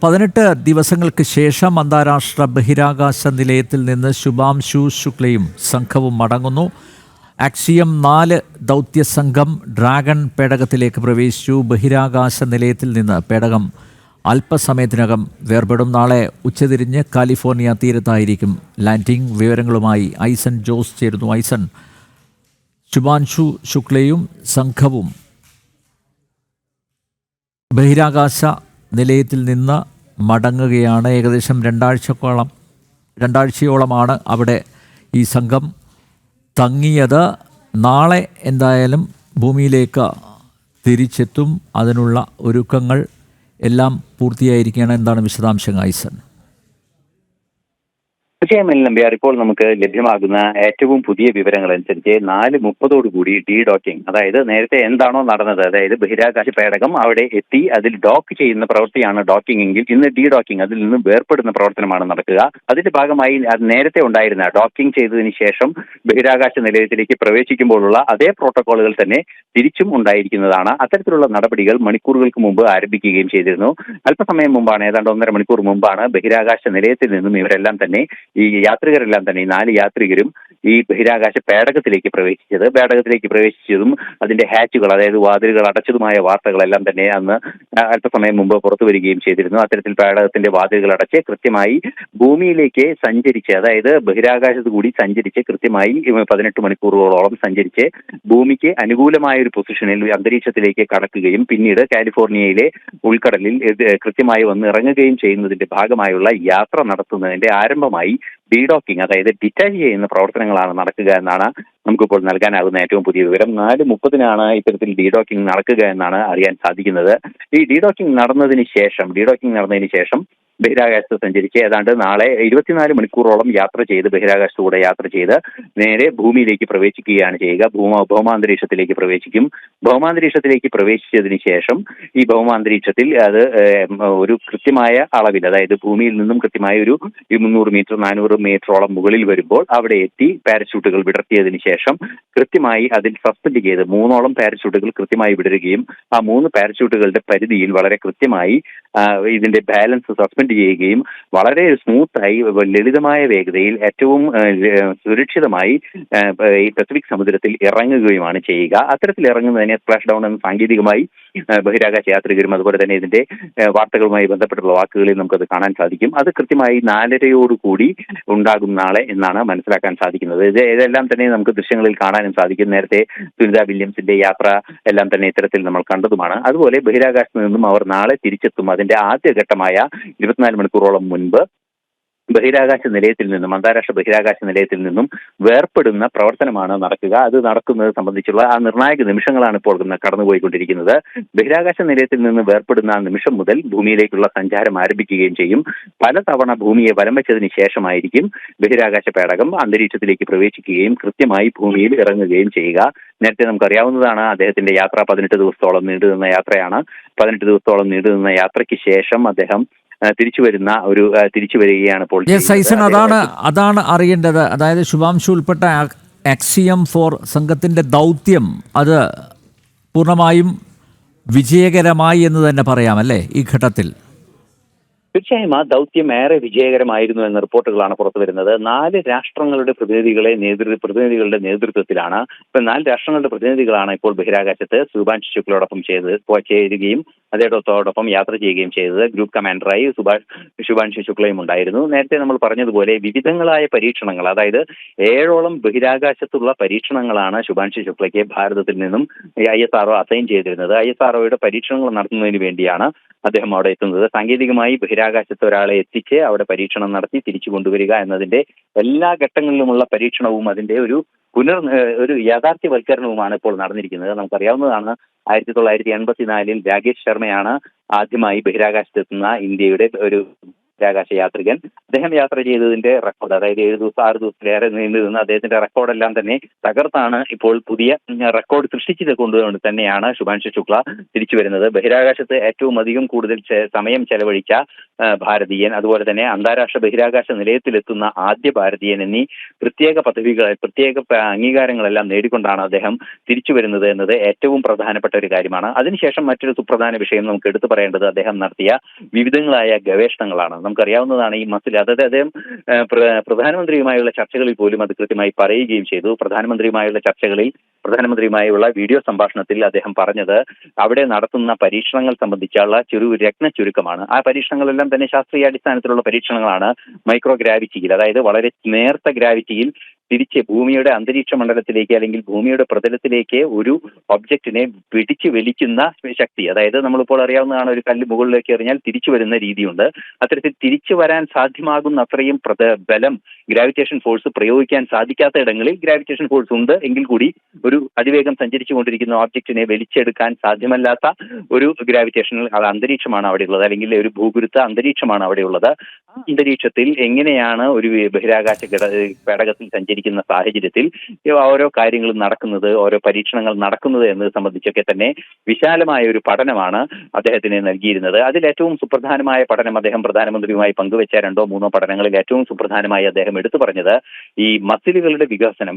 18 ദിവസങ്ങൾക്ക് ശേഷം അന്താരാഷ്ട്ര ബഹിരാകാശ നിലയത്തിൽ നിന്ന് ശുഭാംശു ശുക്ലയും സംഘവും മടങ്ങുന്നു. ആക്സിയം 4 ദൗത്യ സംഘം ഡ്രാഗൺ പേടകത്തിലേക്ക് പ്രവേശിച്ചു. ബഹിരാകാശ നിലയത്തിൽ നിന്ന് പേടകം അല്പസമയത്തിനകം വേർപെടും. നാളെ ഉച്ചതിരിഞ്ഞ് കാലിഫോർണിയ തീരത്തായിരിക്കും ലാൻഡിംഗ്. വിവരങ്ങളുമായി ഐസൻ ജോസ് ചേരുന്നു. ഐസൻ, ശുഭാംശു ശുക്ലയും സംഘവും ബഹിരാകാശ നിലയത്തിൽ നിന്ന് മടങ്ങുകയാണ്. ഏകദേശം രണ്ടാഴ്ചയോളമാണ് അവിടെ ഈ സംഘം തങ്ങിയത്. നാളെ എന്തായാലും ഭൂമിയിലേക്ക് തിരിച്ചെത്തും. അതിനുള്ള ഒരുക്കങ്ങൾ എല്ലാം പൂർത്തിയായിരിക്കുകയാണ്. എന്താണ് വിശദാംശങ്ങൾ ഐസൻ? വിജയമൽ നമ്പ്യാർ, ഇപ്പോൾ നമുക്ക് ലഭ്യമാകുന്ന ഏറ്റവും പുതിയ വിവരങ്ങൾ അനുസരിച്ച് 4:30 ഡി ഡോക്കിംഗ്, അതായത് നേരത്തെ എന്താണോ നടന്നത്, അതായത് ബഹിരാകാശ പേടകം അവിടെ എത്തി അതിൽ ഡോക്ക് ചെയ്യുന്ന പ്രവൃത്തിയാണ് ഡോക്കിംഗ് എങ്കിൽ, ഇന്ന് ഡി ഡോക്കിംഗ്, അതിൽ നിന്ന് വേർപ്പെടുന്ന പ്രവർത്തനമാണ് നടക്കുക. അതിന്റെ ഭാഗമായി അത് നേരത്തെ ഉണ്ടായിരുന്ന ഡോക്കിംഗ് ചെയ്തതിന് ശേഷം ബഹിരാകാശ നിലയത്തിലേക്ക് പ്രവേശിക്കുമ്പോഴുള്ള അതേ പ്രോട്ടോകോളുകൾ തന്നെ തിരിച്ചും ഉണ്ടായിരിക്കുന്നതാണ്. അത്തരത്തിലുള്ള നടപടികൾ മണിക്കൂറുകൾക്ക് മുമ്പ് ആരംഭിക്കുകയും ചെയ്തിരുന്നു. അല്പസമയം മുമ്പാണ്, ഏതാണ്ട് 1.5 മണിക്കൂർ മുമ്പാണ് ബഹിരാകാശ നിലയത്തിൽ നിന്നും ഇവരെല്ലാം തന്നെ, ഈ യാത്രികരെല്ലാം തന്നെ, ഈ 4 യാത്രികരും ഈ ബഹിരാകാശ പേടകത്തിലേക്ക് പ്രവേശിച്ചതും അതിന്റെ ഹാച്ചുകൾ, അതായത് വാതിലുകൾ അടച്ചതുമായ വാർത്തകളെല്ലാം തന്നെ അന്ന് അല്പസമയം മുമ്പ് പുറത്തു വരികയും ചെയ്തിരുന്നു. അത്തരത്തിൽ പേടകത്തിന്റെ വാതിലുകൾ അടച്ച് കൃത്യമായി ഭൂമിയിലേക്ക് സഞ്ചരിച്ച്, അതായത് ബഹിരാകാശത്ത് കൂടി സഞ്ചരിച്ച് കൃത്യമായി 18 മണിക്കൂറുകളോളം സഞ്ചരിച്ച് ഭൂമിക്ക് അനുകൂലമായ ഒരു പൊസിഷനിൽ അന്തരീക്ഷത്തിലേക്ക് കടക്കുകയും പിന്നീട് കാലിഫോർണിയയിലെ ഉൾക്കടലിൽ കൃത്യമായി വന്ന് ഇറങ്ങുകയും ചെയ്യുന്നതിന്റെ ഭാഗമായുള്ള യാത്ര നടത്തുന്നതിന്റെ ആരംഭമായി ഡി ഡോക്കിംഗ്, അതായത് ഡിറ്റാച്ച് ചെയ്യുന്ന പ്രവർത്തനങ്ങളാണ് നടക്കുക എന്നാണ് നമുക്കിപ്പോൾ നൽകാനാകുന്ന ഏറ്റവും പുതിയ വിവരം. 4:30 ഇത്തരത്തിൽ ഡി ഡോക്കിംഗ് നടക്കുക എന്നാണ് അറിയാൻ സാധിക്കുന്നത്. ഈ ഡി ഡോക്കിംഗ് നടന്നതിന് ശേഷം ബഹിരാകാശത്ത് സഞ്ചരിച്ച് ഏതാണ്ട് നാളെ 24 മണിക്കൂറോളം ബഹിരാകാശത്തൂടെ യാത്ര ചെയ്ത് നേരെ ഭൂമിയിലേക്ക് പ്രവേശിക്കുകയാണ് ചെയ്യുക. ഭൗമാന്തരീക്ഷത്തിലേക്ക് പ്രവേശിക്കും. ഭൗമാന്തരീക്ഷത്തിലേക്ക് പ്രവേശിച്ചതിന് ശേഷം ഈ ഭൗമാന്തരീക്ഷത്തിൽ അത് ഒരു കൃത്യമായ അളവിൽ, അതായത് ഭൂമിയിൽ നിന്നും കൃത്യമായ ഒരു 300 മീറ്റർ 400 മീറ്ററോളം മുകളിൽ വരുമ്പോൾ അവിടെ എത്തി പാരച്യൂട്ടുകൾ വിടർത്തിയതിന് ശേഷം കൃത്യമായി അതിൽ സസ്പെൻഡ് ചെയ്ത് 3 പാരച്യൂട്ടുകൾ കൃത്യമായി വിടരുകയും ആ 3 പാരച്യൂട്ടുകളുടെ പരിധിയിൽ വളരെ കൃത്യമായി ഇതിന്റെ ബാലൻസ് സസ്പെൻഡ് ചെയ്യുകയും വളരെ സ്മൂത്തായി ലളിതമായ വേഗതയിൽ ഏറ്റവും സുരക്ഷിതമായി ഈ പസഫിക് സമുദ്രത്തിൽ ഇറങ്ങുകയുമാണ് ചെയ്യുക. അത്തരത്തിൽ ഇറങ്ങുന്നതിനെ സ്പ്ലാഷ് ഡൗൺ എന്ന സാങ്കേതികമായി ബഹിരാകാശ യാത്രികരും അതുപോലെ തന്നെ ഇതിന്റെ വാർത്തകളുമായി ബന്ധപ്പെട്ടുള്ള വാക്കുകളിൽ നമുക്കത് കാണാൻ സാധിക്കും. അത് കൃത്യമായി 4:30 ഉണ്ടാകും നാളെ എന്നാണ് മനസ്സിലാക്കാൻ സാധിക്കുന്നത്. ഇതെല്ലാം തന്നെ നമുക്ക് ദൃശ്യങ്ങളിൽ കാണാനും സാധിക്കും. നേരത്തെ സുനിത വില്യംസിന്റെ യാത്ര എല്ലാം തന്നെ ഇത്തരത്തിൽ നമ്മൾ കണ്ടതുമാണ്. അതുപോലെ ബഹിരാകാശത്ത് നിന്നും അവർ നാളെ തിരിച്ചെത്തും. അതിന്റെ ആദ്യഘട്ടമായ 24 മണിക്കൂറോളം മുൻപ് അന്താരാഷ്ട്ര ബഹിരാകാശ നിലയത്തിൽ നിന്നും വേർപ്പെടുന്ന പ്രവർത്തനമാണ് നടക്കുക. അത് നടക്കുന്നത് സംബന്ധിച്ചുള്ള ആ നിർണായക നിമിഷങ്ങളാണ് ഇപ്പോൾ കടന്നുപോയിക്കൊണ്ടിരിക്കുന്നത്. ബഹിരാകാശ നിലയത്തിൽ നിന്ന് വേർപ്പെടുന്ന ആ നിമിഷം മുതൽ ഭൂമിയിലേക്കുള്ള സഞ്ചാരം ആരംഭിക്കുകയും ചെയ്യും. പലതവണ ഭൂമിയെ വലം വെച്ചതിന് ശേഷമായിരിക്കും ബഹിരാകാശ പേടകം അന്തരീക്ഷത്തിലേക്ക് പ്രവേശിക്കുകയും കൃത്യമായി ഭൂമിയിൽ ഇറങ്ങുകയും ചെയ്യുക. നേരത്തെ നമുക്കറിയാവുന്നതാണ്, അദ്ദേഹത്തിന്റെ യാത്ര 18 ദിവസത്തോളം നീണ്ടുനിന്ന യാത്രയാണ്. 18 ദിവസത്തോളം നീണ്ടുനിന്ന യാത്രയ്ക്ക് ശേഷം അദ്ദേഹം തിരിച്ചു വരികയാണ് ഇപ്പോൾ. അതാണ് അറിയേണ്ടത്. അതായത് ശുഭാംശു ഉൾപ്പെട്ട ആക്സിയം 4 സംഘത്തിന്റെ ദൗത്യം അത് പൂർണ്ണമായും വിജയകരമായി എന്ന് തന്നെ പറയാമല്ലേ ഈ ഘട്ടത്തിൽ? തീർച്ചയായും ആ ദൗത്യം ഏറെ വിജയകരമായിരുന്നു എന്ന റിപ്പോർട്ടുകളാണ് പുറത്തു വരുന്നത്. 4 രാഷ്ട്രങ്ങളുടെ പ്രതിനിധികളുടെ നേതൃത്വത്തിലാണ്. ഇപ്പൊ 4 രാഷ്ട്രങ്ങളുടെ പ്രതിനിധികളാണ് ഇപ്പോൾ ബഹിരാകാശത്ത് ശുഭാംശു ശുക്ലയോടൊപ്പം ചേരുകയും അദ്ദേഹത്തോടൊപ്പം യാത്ര ചെയ്യുകയും ചെയ്തത്. ഗ്രൂപ്പ് കമാൻഡറായി ശുഭാംശു ശുക്ലയും ഉണ്ടായിരുന്നു. നേരത്തെ നമ്മൾ പറഞ്ഞതുപോലെ വിവിധങ്ങളായ പരീക്ഷണങ്ങൾ, അതായത് 7ഓളം ബഹിരാകാശത്തുള്ള പരീക്ഷണങ്ങളാണ് ശുഭാംശു ശുക്ലയ്ക്ക് ഭാരതത്തിൽ നിന്നും ISRO അസൈൻ ചെയ്തിരുന്നത്. ISROയുടെ പരീക്ഷണങ്ങൾ നടത്തുന്നതിന് വേണ്ടിയാണ് അദ്ദേഹം അവിടെ എത്തുന്നത്. സാങ്കേതികമായി ബഹിരാകാശത്ത് ഒരാളെ എത്തിച്ച് അവിടെ പരീക്ഷണം നടത്തി തിരിച്ചു കൊണ്ടുവരിക എന്നതിന്റെ എല്ലാ ഘട്ടങ്ങളിലുമുള്ള പരീക്ഷണവും അതിന്റെ ഒരു യാഥാർത്ഥ്യവൽക്കരണവുമാണ് ഇപ്പോൾ നടന്നിരിക്കുന്നത്. നമുക്കറിയാവുന്നതാണ്, 1984 രാകേഷ് ശർമ്മയാണ് ആദ്യമായി ബഹിരാകാശത്തെത്തുന്ന ഇന്ത്യയുടെ ഒരു ബഹിരാകാശ യാത്രികൻ. അദ്ദേഹം യാത്ര ചെയ്തതിന്റെ റെക്കോർഡ്, അതായത് 7 ദിവസം 6 ദിവസത്തിലേറെ നീണ്ടു നിന്ന് അദ്ദേഹത്തിന്റെ റെക്കോർഡെല്ലാം തന്നെ തകർത്താണ് ഇപ്പോൾ പുതിയ റെക്കോർഡ് സൃഷ്ടിച്ചത് കൊണ്ടുകൊണ്ട് തന്നെയാണ് ശുഭാംശു ശുക്ല തിരിച്ചു വരുന്നത്. ബഹിരാകാശത്ത് ഏറ്റവും കൂടുതൽ സമയം ചെലവഴിച്ച ഭാരതീയൻ, അതുപോലെ തന്നെ അന്താരാഷ്ട്ര ബഹിരാകാശ നിലയത്തിലെത്തുന്ന ആദ്യ ഭാരതീയൻ എന്നീ പ്രത്യേക അംഗീകാരങ്ങളെല്ലാം നേടിക്കൊണ്ടാണ് അദ്ദേഹം തിരിച്ചു വരുന്നത് എന്നത് ഏറ്റവും പ്രധാനപ്പെട്ട ഒരു കാര്യമാണ്. അതിനുശേഷം മറ്റൊരു സുപ്രധാന വിഷയം നമുക്ക് എടുത്തു പറയേണ്ടത് അദ്ദേഹം നടത്തിയ വിവിധങ്ങളായ ഗവേഷണങ്ങളാണ്. നമുക്കറിയാവുന്നതാണ് ഈ മസിൽ, അതായത് അദ്ദേഹം പ്രധാനമന്ത്രിയുമായുള്ള ചർച്ചകളിൽ പോലും അത് കൃത്യമായി പറയുകയും ചെയ്തു. പ്രധാനമന്ത്രിയുമായുള്ള വീഡിയോ സംഭാഷണത്തിൽ അദ്ദേഹം പറഞ്ഞത് അവിടെ നടത്തുന്ന പരീക്ഷണങ്ങൾ സംബന്ധിച്ചുള്ള രത്ന ചുരുക്കമാണ്. ആ പരീക്ഷണങ്ങളെല്ലാം തന്നെ ശാസ്ത്രീയ അടിസ്ഥാനത്തിലുള്ള പരീക്ഷണങ്ങളാണ്. മൈക്രോ ഗ്രാവിറ്റിയിൽ, അതായത് വളരെ നേർത്ത ഗ്രാവിറ്റിയിൽ തിരിച്ച് ഭൂമിയുടെ അന്തരീക്ഷ മണ്ഡലത്തിലേക്ക് അല്ലെങ്കിൽ ഭൂമിയുടെ പ്രതലത്തിലേക്ക് ഒരു ഒബ്ജക്റ്റിനെ പിടിച്ചു വലിക്കുന്ന ശക്തി, അതായത് നമ്മളിപ്പോൾ അറിയാവുന്നതാണ്, ഒരു കല്ല് മുകളിലേക്ക് എറിഞ്ഞാൽ തിരിച്ചു വരുന്ന രീതിയുണ്ട്. അത്തരത്തിൽ തിരിച്ചു വരാൻ സാധ്യമാകുന്ന അത്രയും ബലം ഗ്രാവിറ്റേഷൻ ഫോഴ്സ് പ്രയോഗിക്കാൻ സാധിക്കാത്ത ഇടങ്ങളിൽ ഗ്രാവിറ്റേഷൻ ഫോഴ്സ് ഉണ്ട് എങ്കിൽ കൂടി ഒരു അതിവേഗം സഞ്ചരിച്ചു കൊണ്ടിരിക്കുന്ന ഓബ്ജക്റ്റിനെ വലിച്ചെടുക്കാൻ സാധ്യമല്ലാത്ത ഒരു ഗ്രാവിറ്റേഷണൽ അന്തരീക്ഷമാണ് അവിടെയുള്ളത്, അല്ലെങ്കിൽ ഒരു ഭൂഗുരുത്വ അന്തരീക്ഷമാണ് അവിടെയുള്ളത്. ആ അന്തരീക്ഷത്തിൽ എങ്ങനെയാണ് ഒരു ബഹിരാകാശ പേടകത്തിൽ സഞ്ചരിക്കുന്ന സാഹചര്യത്തിൽ ഓരോ കാര്യങ്ങളും നടക്കുന്നത്, ഓരോ പരീക്ഷണങ്ങൾ നടക്കുന്നത് എന്നത് സംബന്ധിച്ചൊക്കെ തന്നെ വിശാലമായ ഒരു പഠനമാണ് അദ്ദേഹത്തിന് നൽകിയിരുന്നത്. അതിൽ ഏറ്റവും സുപ്രധാനമായ പഠനം അദ്ദേഹം പ്രധാനമന്ത്രിയുമായി പങ്കുവെച്ച 2-3 പഠനങ്ങളിൽ ഏറ്റവും സുപ്രധാനമായി അദ്ദേഹം എടുത്തു പറഞ്ഞത് ഈ മസിലുകളുടെ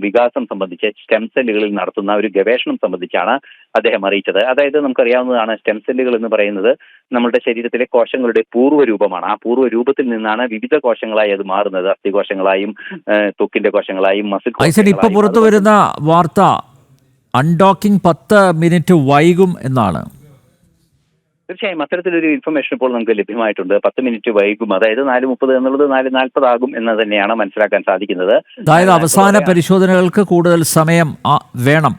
വികാസം സംബന്ധിച്ച് സ്റ്റെം സെല്ലുകളിൽ നടത്തുന്ന ഒരു ഗവേഷണം സംബന്ധിച്ചാണ് അദ്ദേഹം അറിയിച്ചത്. അതായത് നമുക്കറിയാവുന്നതാണ്, സ്റ്റെം സെല്ലുകൾ എന്ന് പറയുന്നത് നമ്മുടെ ശരീരത്തിലെ കോശങ്ങളുടെ പൂർവ്വരൂപമാണ്. ആ പൂർവ്വരൂപത്തിൽ നിന്നാണ് വിവിധ കോശങ്ങളായി അത് മാറുന്നത്. അസ്ഥികോശങ്ങളായും ത്വക്കിന്റെ കോശങ്ങളായും മസിൽ ഐസൻ, ഇപ്പൊ പുറത്തു വരുന്ന വാർത്ത അൺഡോക്കിംഗ് 10 മിനിറ്റ് വൈകും എന്നാണ്. തീർച്ചയായും അത്തരത്തിലൊരു ഇൻഫർമേഷൻ ഇപ്പോൾ നമുക്ക് ലഭ്യമായിട്ടുണ്ട്. 10 മിനിറ്റ് വൈകും, അതായത് 4:30 എന്നുള്ളത് 4:40 ആകും എന്ന് തന്നെയാണ് മനസ്സിലാക്കാൻ സാധിക്കുന്നത്. അതായത് അവസാന പരിശോധനകൾക്ക് കൂടുതൽ സമയം വേണം.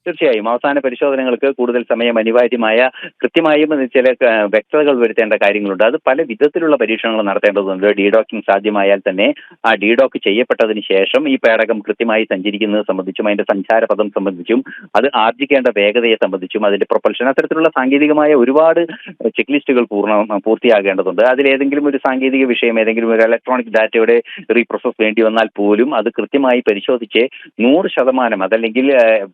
തീർച്ചയായും അവസാന പരിശോധനകൾക്ക് കൂടുതൽ സമയം കൃത്യമായും ചില വ്യക്തതകൾ വരുത്തേണ്ട കാര്യങ്ങളുണ്ട്. അത് പല വിധത്തിലുള്ള പരീക്ഷണങ്ങൾ നടത്തേണ്ടതുണ്ട്. ഡീഡോക്കിംഗ് സാധ്യമായാൽ തന്നെ ആ ഡീഡോക്ക് ചെയ്യപ്പെട്ടതിന് ശേഷം ഈ പേടകം കൃത്യമായി സഞ്ചരിക്കുന്നത് സംബന്ധിച്ചും അതിന്റെ സഞ്ചാരപഥം സംബന്ധിച്ചും അത് ആർജിക്കേണ്ട വേഗതയെ സംബന്ധിച്ചും അതിന്റെ പ്രൊപ്പൽഷൻ, അത്തരത്തിലുള്ള സാങ്കേതികമായ ഒരുപാട് ചെക്ക് ലിസ്റ്റുകൾ പൂർത്തിയാകേണ്ടതുണ്ട്. അതിലേതെങ്കിലും ഒരു സാങ്കേതിക വിഷയം, ഏതെങ്കിലും ഒരു ഇലക്ട്രോണിക് ഡാറ്റയുടെ റീപ്രോസസ് വേണ്ടി വന്നാൽ പോലും അത് കൃത്യമായി പരിശോധിച്ച് 100% അതല്ലെങ്കിൽ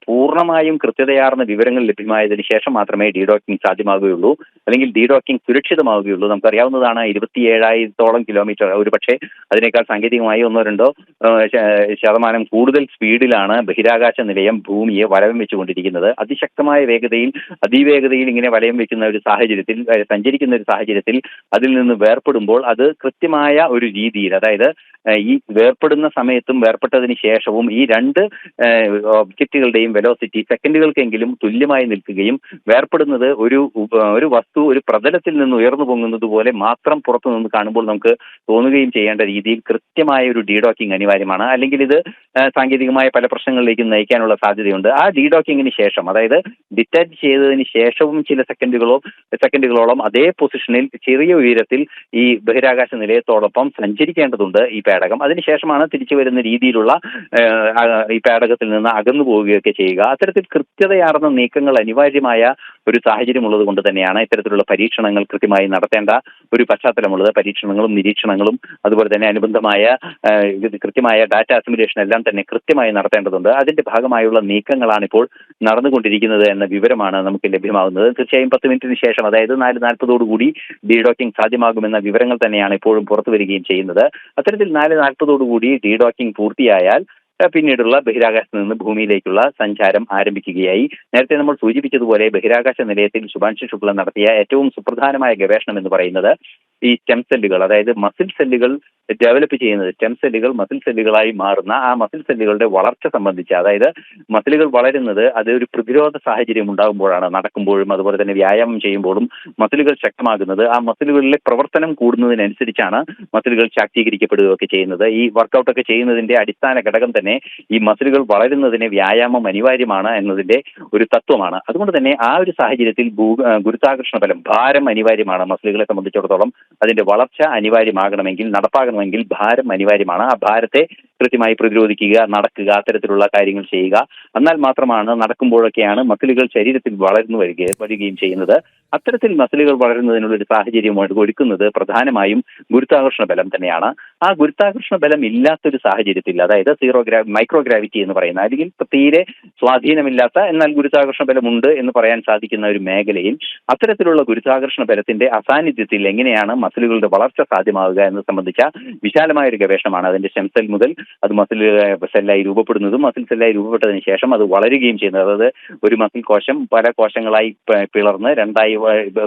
പൂർണ്ണമായും കൃത്യതയാർന്ന വിവരങ്ങൾ ലഭ്യമായതിനു ശേഷം മാത്രമേ ഡീഡോക്കിംഗ് സാധ്യമാകുകയുള്ളൂ, അല്ലെങ്കിൽ ഡീഡോക്കിംഗ് സുരക്ഷിതമാവുകയുള്ളൂ. നമുക്കറിയാവുന്നതാണ് 27,000 കിലോമീറ്റർ, ഒരു പക്ഷേ അതിനേക്കാൾ സാങ്കേതികമായി 1-2% കൂടുതൽ സ്പീഡിലാണ് ബഹിരാകാശ നിലയം ഭൂമിയെ വലയം വെച്ചുകൊണ്ടിരിക്കുന്നത്. അതിശക്തമായ അതിവേഗതയിൽ ഇങ്ങനെ വലയം വെക്കുന്ന ഒരു സാഹചര്യത്തിൽ, സഞ്ചരിക്കുന്ന ഒരു സാഹചര്യത്തിൽ അതിൽ നിന്ന് വേർപെടുമ്പോൾ അത് കൃത്യമായ ഒരു രീതിയിൽ, അതായത് ഈ വേർപെടുന്ന സമയത്തും വേർപെട്ടതിന് ശേഷവും ഈ രണ്ട് ഒബ്ജക്റ്റുകളുടെയും വെലോസിറ്റി സെക്കൻഡുകൾക്കെങ്കിലും തുല്യമായി നിൽക്കുകയും വേർപെടുന്നത് ഒരു വസ്തു ഒരു പ്രതലത്തിൽ നിന്ന് ഉയർന്നു പൊങ്ങുന്നത് പോലെ മാത്രം പുറത്തു നിന്ന് കാണുമ്പോൾ നമുക്ക് തോന്നുകയും ചെയ്യേണ്ട രീതിയിൽ കൃത്യമായ ഒരു ഡീഡോക്കിംഗ് അനിവാര്യമാണ്. അല്ലെങ്കിൽ ഇത് സാങ്കേതികമായ പല പ്രശ്നങ്ങളിലേക്കും നയിക്കാനുള്ള സാധ്യതയുണ്ട്. ആ ഡീഡോക്കിങ്ങിന് ശേഷം, അതായത് ഡിറ്റാച്ച് ചെയ്തതിന് ശേഷവും ചില സെക്കൻഡുകളോളം അതേ പൊസിഷനിൽ ചെറിയ ഉയരത്തിൽ ഈ ബഹിരാകാശ നിലയത്തോടൊപ്പം സഞ്ചരിക്കേണ്ടതുണ്ട് ഈ പേടകം. അതിനുശേഷമാണ് തിരിച്ചു വരുന്ന രീതിയിലുള്ള ഈ പേടകത്തിൽ നിന്ന് അകന്നു പോവുകയൊക്കെ ചെയ്യുക. അത്തരത്തിൽ കൃത്യതയാർന്ന നീക്കങ്ങൾ അനിവാര്യമായ ഒരു സാഹചര്യം ഉള്ളത് കൊണ്ട് തന്നെയാണ് ഇത്തരത്തിലുള്ള പരീക്ഷണങ്ങൾ കൃത്യമായി നടത്തേണ്ട ഒരു പശ്ചാത്തലമുള്ളത്. പരീക്ഷണങ്ങളും നിരീക്ഷണങ്ങളും അതുപോലെ തന്നെ അനുബന്ധമായ കൃത്യമായ ഡാറ്റ അസിമുലേഷൻ എല്ലാം തന്നെ കൃത്യമായി നടത്തേണ്ടതുണ്ട്. അതിന്റെ ഭാഗമായുള്ള നീക്കങ്ങളാണ് ഇപ്പോൾ നടന്നുകൊണ്ടിരിക്കുന്നത് എന്ന വിവരമാണ് നമുക്ക് ലഭ്യമാകുന്നത്. തീർച്ചയായും 10 മിനിറ്റിന് ശേഷം, അതായത് 4:40 ഡീഡോക്കിംഗ് സാധ്യമാകുമെന്ന വിവരങ്ങൾ തന്നെയാണ് ഇപ്പോഴും പുറത്തു വരികയും ചെയ്യുന്നത്. അത്തരത്തിൽ 4:40 ഡീഡോക്കിംഗ് പൂർത്തിയായാൽ പിന്നീടുള്ള ബഹിരാകാശത്ത് നിന്ന് ഭൂമിയിലേക്കുള്ള സഞ്ചാരം ആരംഭിക്കുകയായി. നേരത്തെ നമ്മൾ സൂചിപ്പിച്ചതുപോലെ ബഹിരാകാശ നിലയത്തിൽ ശുഭാൻഷു ശുക്ല നടത്തിയ ഏറ്റവും സുപ്രധാനമായ ഗവേഷണം എന്ന് പറയുന്നത് ഈ സ്റ്റെം സെല്ലുകൾ, അതായത് മസിൽ സെല്ലുകൾ ഡെവലപ്പ് ചെയ്യുന്നത്, സ്റ്റെം സെല്ലുകൾ മസിൽ സെല്ലുകളായി മാറുന്ന ആ മസിൽ സെല്ലുകളുടെ വളർച്ച സംബന്ധിച്ച്, അതായത് മസിലുകൾ വളരുന്നത് അത് ഒരു പ്രതിരോധ സാഹചര്യം ഉണ്ടാകുമ്പോഴാണ്. നടക്കുമ്പോഴും അതുപോലെ തന്നെ വ്യായാമം ചെയ്യുമ്പോഴും മസിലുകൾ ശക്തമാകുന്നത്. ആ മസിലുകളിലെ പ്രവർത്തനം കൂടുന്നതിനനുസരിച്ചാണ് മസിലുകൾ ശാക്തീകരിക്കപ്പെടുകയൊക്കെ ചെയ്യുന്നത്. ഈ വർക്കൗട്ടൊക്കെ ചെയ്യുന്നതിന്റെ അടിസ്ഥാന ഘടകം തന്നെ ഈ മസിലുകൾ വളരുന്നതിന് വ്യായാമം അനിവാര്യമാണ് എന്നതിന്റെ ഒരു തത്വമാണ്. അതുകൊണ്ട് തന്നെ ആ ഒരു സാഹചര്യത്തിൽ ഗുരുത്വാകർഷണ ബലം, ഭാരം അനിവാര്യമാണ്. മസിലുകളെ സംബന്ധിച്ചിടത്തോളം അതിന്റെ വളർച്ച അനിവാര്യമാകണമെങ്കിൽ, നടപ്പാകണമെങ്കിൽ ഭാരം അനിവാര്യമാണ്. ആ ഭാരത്തെ കൃത്യമായി പ്രതിരോധിക്കുക, നടക്കുക, അത്തരത്തിലുള്ള കാര്യങ്ങൾ ചെയ്യുക. എന്നാൽ മാത്രമാണ് നടക്കുമ്പോഴൊക്കെയാണ് മസിലുകൾ ശരീരത്തിൽ വളർന്നു വരികയും ചെയ്യുന്നത്. അത്തരത്തിൽ മസിലുകൾ വളരുന്നതിനുള്ള ഒരു സാഹചര്യം ഒരുക്കുന്നത് പ്രധാനമായും ഗുരുത്വാകർഷണ ബലം തന്നെയാണ്. ആ ഗുരുത്വാകർഷണ ബലം ഇല്ലാത്തൊരു സാഹചര്യത്തിൽ, അതായത് മൈക്രോഗ്രാവിറ്റി എന്ന് പറയുന്ന, അല്ലെങ്കിൽ തീരെ സ്വാധീനമില്ലാത്ത എന്നാൽ ഗുരുത്വാകർഷണ ബലമുണ്ട് എന്ന് പറയാൻ സാധിക്കുന്ന ഒരു മേഖലയിൽ അത്തരത്തിലുള്ള ഗുരുത്വാകർഷണ ബലത്തിന്റെ അസാന്നിധ്യത്തിൽ എങ്ങനെയാണ് മസിലുകളുടെ വളർച്ച സാധ്യമാവുക എന്നത് സംബന്ധിച്ച വിശാലമായ ഒരു ഗവേഷണമാണ്. അതിന്റെ സ്റ്റെം സെൽ മുതൽ അത് മസിൽ സെല്ലായി രൂപപ്പെടുന്നതും മസിൽ സെല്ലായി രൂപപ്പെട്ടതിന് ശേഷം അത് വളരുകയും ചെയ്യുന്നത്, അതായത് ഒരു മസിൽ കോശം പല കോശങ്ങളായി പിളർന്ന് രണ്ടായി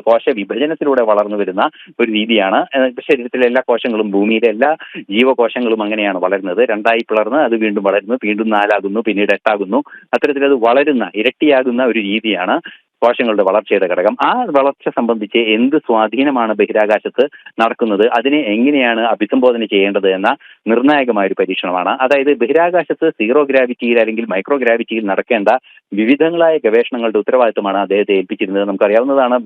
കോശ വിഭജനത്തിലൂടെ വളർന്നു വരുന്ന ഒരു രീതിയാണ്. ശരീരത്തിലെ എല്ലാ കോശങ്ങളും, ഭൂമിയിലെ എല്ലാ ജീവകോശങ്ങളും അങ്ങനെയാണ് വളരുന്നത്. രണ്ടായി പിളർന്ന് അത് വീണ്ടും വളരുന്നു, വീണ്ടും 4 ആകുന്നു, പിന്നീട് 8 ആകുന്നു. അത്തരത്തിൽ അത് വളരുന്ന, ഇരട്ടിയാകുന്ന ഒരു രീതിയാണ് കോശങ്ങളുടെ വളർച്ചയുടെ ഘടകം. ആ വളർച്ച സംബന്ധിച്ച് എന്ത് സ്വാധീനമാണ് ബഹിരാകാശത്ത് നടക്കുന്നത്, അതിനെ എങ്ങനെയാണ് അഭിസംബോധന ചെയ്യേണ്ടത് എന്ന നിർണായകമായ ഒരു പരീക്ഷണമാണ്. അതായത് ബഹിരാകാശത്ത് സീറോ ഗ്രാവിറ്റിയിൽ അല്ലെങ്കിൽ മൈക്രോ ഗ്രാവിറ്റിയിൽ നടക്കേണ്ട വിവിധങ്ങളായ ഗവേഷണങ്ങളുടെ ഉത്തരവാദിത്തമാണ് അദ്ദേഹത്തെ ഏൽപ്പിച്ചിരുന്നത്. നമുക്കറിയാവുന്നതാണ്,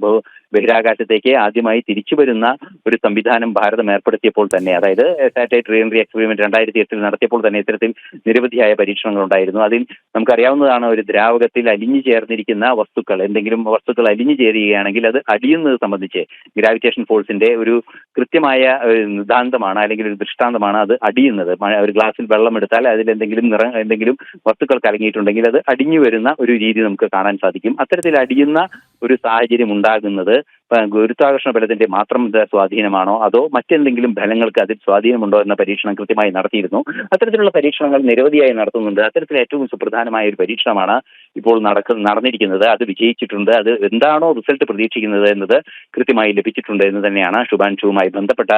ബഹിരാകാശത്തേക്ക് ആദ്യമായി തിരിച്ചു വരുന്ന ഒരു സംവിധാനം ഭാരതം ഏർപ്പെടുത്തിയപ്പോൾ തന്നെ, അതായത് സാറ്റലൈറ്റ് റീ എൻട്രി എക്സ്പെരിമെന്റ് 2008 നടത്തിയപ്പോൾ തന്നെ ഇത്തരത്തിൽ നിരവധിയായ പരീക്ഷണങ്ങൾ ഉണ്ടായിരുന്നു. അതിൽ നമുക്കറിയാവുന്നതാണ്, ഒരു ദ്രാവകത്തിൽ അലിഞ്ഞു ചേർന്നിരിക്കുന്ന വസ്തുക്കൾ, എന്തെങ്കിലും വസ്തുക്കൾ അലിഞ്ഞു ചേരുകയാണെങ്കിൽ അത് അടിയുന്നത് സംബന്ധിച്ച് ഗ്രാവിറ്റേഷൻ ഫോഴ്സിന്റെ ഒരു കൃത്യമായ നിതാന്തമാണ്, അല്ലെങ്കിൽ ഒരു ദൃഷ്ടാന്തമാണ് അത് അടിയുന്നത്. ഒരു ഗ്ലാസ്സിൽ വെള്ളം എടുത്താൽ അതിൽ എന്തെങ്കിലും വസ്തുക്കൾ കലങ്ങിയിട്ടുണ്ടെങ്കിൽ അത് അടിഞ്ഞു വരുന്ന ഒരു രീതി നമുക്ക് കാണാൻ സാധിക്കും. അത്തരത്തിൽ അടിയുന്ന ഒരു സാഹചര്യം ഉണ്ടാകുന്നത് ഗുരുത്വാകർഷണ ബലത്തിന്റെ മാത്രം സ്വാധീനമാണോ അതോ മറ്റെന്തെങ്കിലും ഫലങ്ങൾക്ക് അതിൽ സ്വാധീനമുണ്ടോ എന്ന പരീക്ഷണം കൃത്യമായി നടത്തിയിരുന്നു. അത്തരത്തിലുള്ള പരീക്ഷണങ്ങൾ നിരവധിയായി നടത്തുന്നുണ്ട്. അത്തരത്തിൽ ഏറ്റവും സുപ്രധാനമായ ഒരു പരീക്ഷണമാണ് ഇപ്പോൾ നടന്നിരിക്കുന്നത്. അത് വിജയിച്ചിട്ടുണ്ട്. അത് എന്താണോ റിസൾട്ട് പ്രതീക്ഷിക്കുന്നത് എന്നത് കൃത്യമായി ലഭിച്ചിട്ടുണ്ട് എന്ന് തന്നെയാണ് ശുഭാൻഷുവുമായി ബന്ധപ്പെട്ട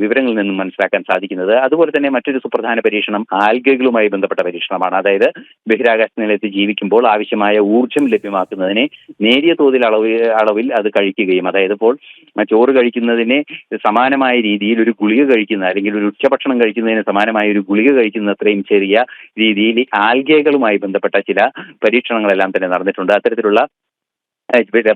വിവരങ്ങളിൽ നിന്നും മനസ്സിലാക്കാൻ സാധിക്കുന്നത്. അതുപോലെ തന്നെ മറ്റൊരു സുപ്രധാന പരീക്ഷണം ആൽഗകളുമായി ബന്ധപ്പെട്ട പരീക്ഷണമാണ്. അതായത് ബഹിരാകാശ നിലയത്തിൽ ജീവിക്കുമ്പോൾ ആവശ്യമായ ഊർജ്ജം ലഭ്യമാക്കുന്നതിന് നേരിയ തോതിൽ അളവിൽ അത് കഴിക്കുകയും, അതായത് ഇപ്പോൾ ചോറ് കഴിക്കുന്നതിന് സമാനമായ രീതിയിൽ ഒരു ഗുളിക കഴിക്കുന്ന, അല്ലെങ്കിൽ ഒരു ഉച്ചഭക്ഷണം കഴിക്കുന്നതിന് സമാനമായ ഒരു ഗുളിക കഴിക്കുന്ന അത്രയും ചെറിയ രീതിയിൽ ആൽഗകളുമായി ബന്ധപ്പെട്ട ചില പരീക്ഷണങ്ങളെല്ലാം തന്നെ നടന്നിട്ടുണ്ട്. അത്തരത്തിലുള്ള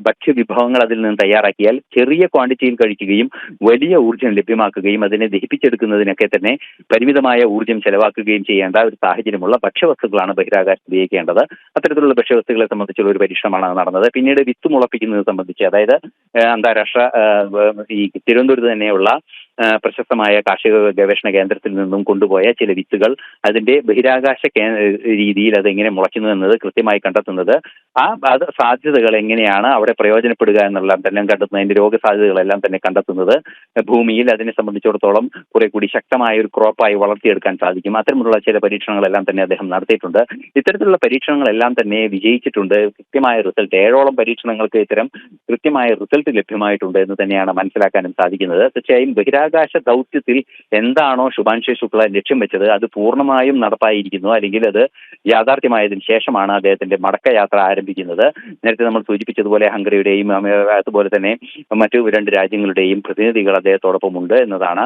ഭക്ഷ്യവിഭവങ്ങൾ അതിൽ നിന്ന് തയ്യാറാക്കിയാൽ ചെറിയ ക്വാണ്ടിറ്റിയിൽ കഴിക്കുകയും വലിയ ഊർജ്ജം ലഭ്യമാക്കുകയും അതിനെ ദഹിപ്പിച്ചെടുക്കുന്നതിനൊക്കെ തന്നെ പരിമിതമായ ഊർജ്ജം ചെലവാക്കുകയും ചെയ്യേണ്ട ഒരു സാഹചര്യമുള്ള ഭക്ഷ്യവസ്തുക്കളാണ് ബഹിരാകാശത്ത് ഉപയോഗിക്കേണ്ടത്. അത്തരത്തിലുള്ള ഭക്ഷ്യവസ്തുക്കളെ സംബന്ധിച്ചുള്ള ഒരു പരീക്ഷണമാണ് നടന്നത്. പിന്നീട് വിത്ത് മുളപ്പിക്കുന്നത് സംബന്ധിച്ച്, അതായത് അന്താരാഷ്ട്ര ഈ തിരുവനന്തപുരത്ത് തന്നെയുള്ള പ്രശസ്തമായ കാർഷിക ഗവേഷണ കേന്ദ്രത്തിൽ നിന്നും കൊണ്ടുപോയ ചില വിത്തുകൾ അതിന്റെ ബഹിരാകാശ രീതിയിൽ അതെങ്ങനെ മുളയ്ക്കുന്നു എന്നത് കൃത്യമായി കണ്ടെത്തുന്നത്, അത് സാധ്യതകൾ എങ്ങനെയാണ് അവിടെ പ്രയോജനപ്പെടുക എന്നെല്ലാം തന്നെ കണ്ടെത്തുന്നത്, അതിന്റെ രോഗസാധ്യതകളെല്ലാം തന്നെ കണ്ടെത്തുന്നത് ഭൂമിയിൽ അതിനെ സംബന്ധിച്ചിടത്തോളം കുറെ കൂടി ശക്തമായ ഒരു ക്രോപ്പായി വളർത്തിയെടുക്കാൻ സാധിക്കും. അത്തരത്തിലുള്ള ചില പരീക്ഷണങ്ങളെല്ലാം തന്നെ അദ്ദേഹം നടത്തിയിട്ടുണ്ട്. ഇത്തരത്തിലുള്ള പരീക്ഷണങ്ങളെല്ലാം തന്നെ വിജയിച്ചിട്ടുണ്ട്. കൃത്യമായ റിസൾട്ട്, 7ഓളം പരീക്ഷണങ്ങൾക്ക് ഇത്തരം കൃത്യമായ റിസൾട്ട് ലഭ്യമായിട്ടുണ്ട് എന്ന് തന്നെയാണ് മനസ്സിലാക്കാനും സാധിക്കുന്നത്. തീർച്ചയായും ബഹിരാകാശ ദൗത്യത്തിൽ എന്താണോ ശുഭാൻഷു ശുക്ല ലക്ഷ്യം വെച്ചത് അത് പൂർണ്ണമായും നടപ്പായിരിക്കുന്നു, അല്ലെങ്കിൽ അത് യാഥാർത്ഥ്യമായതിനു ശേഷമാണ് അദ്ദേഹത്തിന്റെ മടക്കയാത്ര ആരംഭിക്കുന്നത്. നേരത്തെ നമ്മൾ സൂചിപ്പിച്ചതുപോലെ ഹംഗറിയുടെയും അതുപോലെ തന്നെ മറ്റു 2 രാജ്യങ്ങളുടെയും പ്രതിനിധികൾ അദ്ദേഹത്തോടൊപ്പം ഉണ്ട് എന്നതാണ്.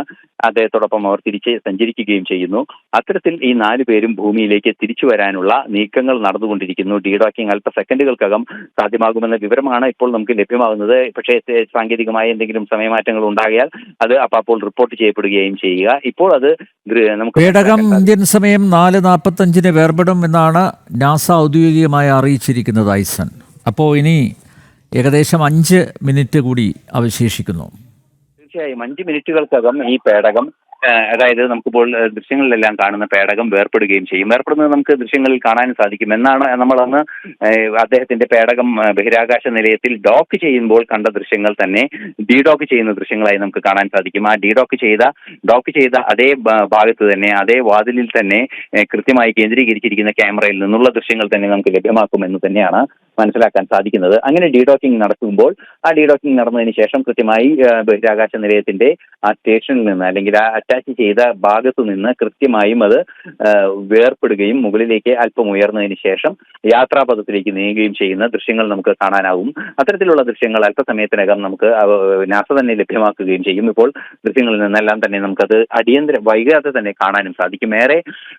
അദ്ദേഹത്തോടൊപ്പം അവർ തിരിച്ച് സഞ്ചരിക്കുകയും ചെയ്യുന്നു. അത്തരത്തിൽ ഈ 4 പേരും ഭൂമിയിലേക്ക് തിരിച്ചു വരാനുള്ള നീക്കങ്ങൾ നടന്നുകൊണ്ടിരിക്കുന്നു. ഡീഡോക്കിംഗ് അല്പ സെക്കൻഡുകൾക്കകം സാധ്യമാകുമെന്ന വിവരമാണ് ഇപ്പോൾ നമുക്ക് ലഭ്യമാകുന്നത്. പക്ഷേ സാങ്കേതികമായ എന്തെങ്കിലും സമയമാറ്റങ്ങൾ ഉണ്ടാകിയാൽ അത് അപ്പോൾ റിപ്പോർട്ട് ചെയ്യപ്പെടുകയും ചെയ്യുക. ഇപ്പോൾ അത് നമുക്ക് പേടകം ഇന്ത്യൻ സമയം 4:45 വേർപെടും എന്നാണ് നാസ ഔദ്യോഗികമായി അറിയിച്ചിരിക്കുന്നത് ഐസൻ. അപ്പോൾ ഇനി ഏകദേശം 5 മിനിറ്റ് കൂടി അവശേഷിക്കുന്നു. തീർച്ചയായും 5 മിനിറ്റുകൾക്കകം ഈ പേടകം, അതായത് നമുക്കിപ്പോൾ ദൃശ്യങ്ങളിലെല്ലാം കാണുന്ന പേടകം വേർപ്പെടുകയും ചെയ്യും. വേർപ്പെടുന്നത് നമുക്ക് ദൃശ്യങ്ങളിൽ കാണാൻ സാധിക്കും. എന്നാണ് നമ്മളന്ന് അദ്ദേഹത്തിന്റെ പേടകം ബഹിരാകാശ നിലയത്തിൽ ഡോക്ക് ചെയ്യുമ്പോൾ കണ്ട ദൃശ്യങ്ങൾ തന്നെ ഡീഡോക്ക് ചെയ്യുന്ന ദൃശ്യങ്ങളായി നമുക്ക് കാണാൻ സാധിക്കും. ആ ഡോക്ക് ചെയ്ത അതേ ഭാഗത്ത് തന്നെ, അതേ വാതിലിൽ തന്നെ കൃത്യമായി കേന്ദ്രീകരിച്ചിരിക്കുന്ന ക്യാമറയിൽ നിന്നുള്ള ദൃശ്യങ്ങൾ തന്നെ നമുക്ക് ലഭ്യമാക്കുമെന്ന് തന്നെയാണ് മനസ്സിലാക്കാൻ സാധിക്കുന്നത്. അങ്ങനെ ഡീഡോക്കിംഗ് നടക്കുമ്പോൾ ആ ഡീഡോക്കിംഗ് നടന്നതിന് ശേഷം കൃത്യമായി ബഹിരാകാശ നിലയത്തിന്റെ ആ സ്റ്റേഷനിൽ നിന്ന്, അല്ലെങ്കിൽ ആ അറ്റാച്ച് ചെയ്ത ഭാഗത്തു നിന്ന് കൃത്യമായും അത് വേർപ്പെടുകയും മുകളിലേക്ക് അല്പം ഉയർന്നതിന് ശേഷം യാത്രാപഥത്തിലേക്ക് നീങ്ങുകയും ചെയ്യുന്ന ദൃശ്യങ്ങൾ നമുക്ക് കാണാനാവും. അത്തരത്തിലുള്ള ദൃശ്യങ്ങൾ അല്പസമയത്തിനകം നമുക്ക് നാസ തന്നെ ലഭ്യമാക്കുകയും ചെയ്യും. ഇപ്പോൾ ദൃശ്യങ്ങളിൽ നിന്നെല്ലാം തന്നെ നമുക്കത് വൈകാതെ തന്നെ കാണാനും സാധിക്കും. ഏറെ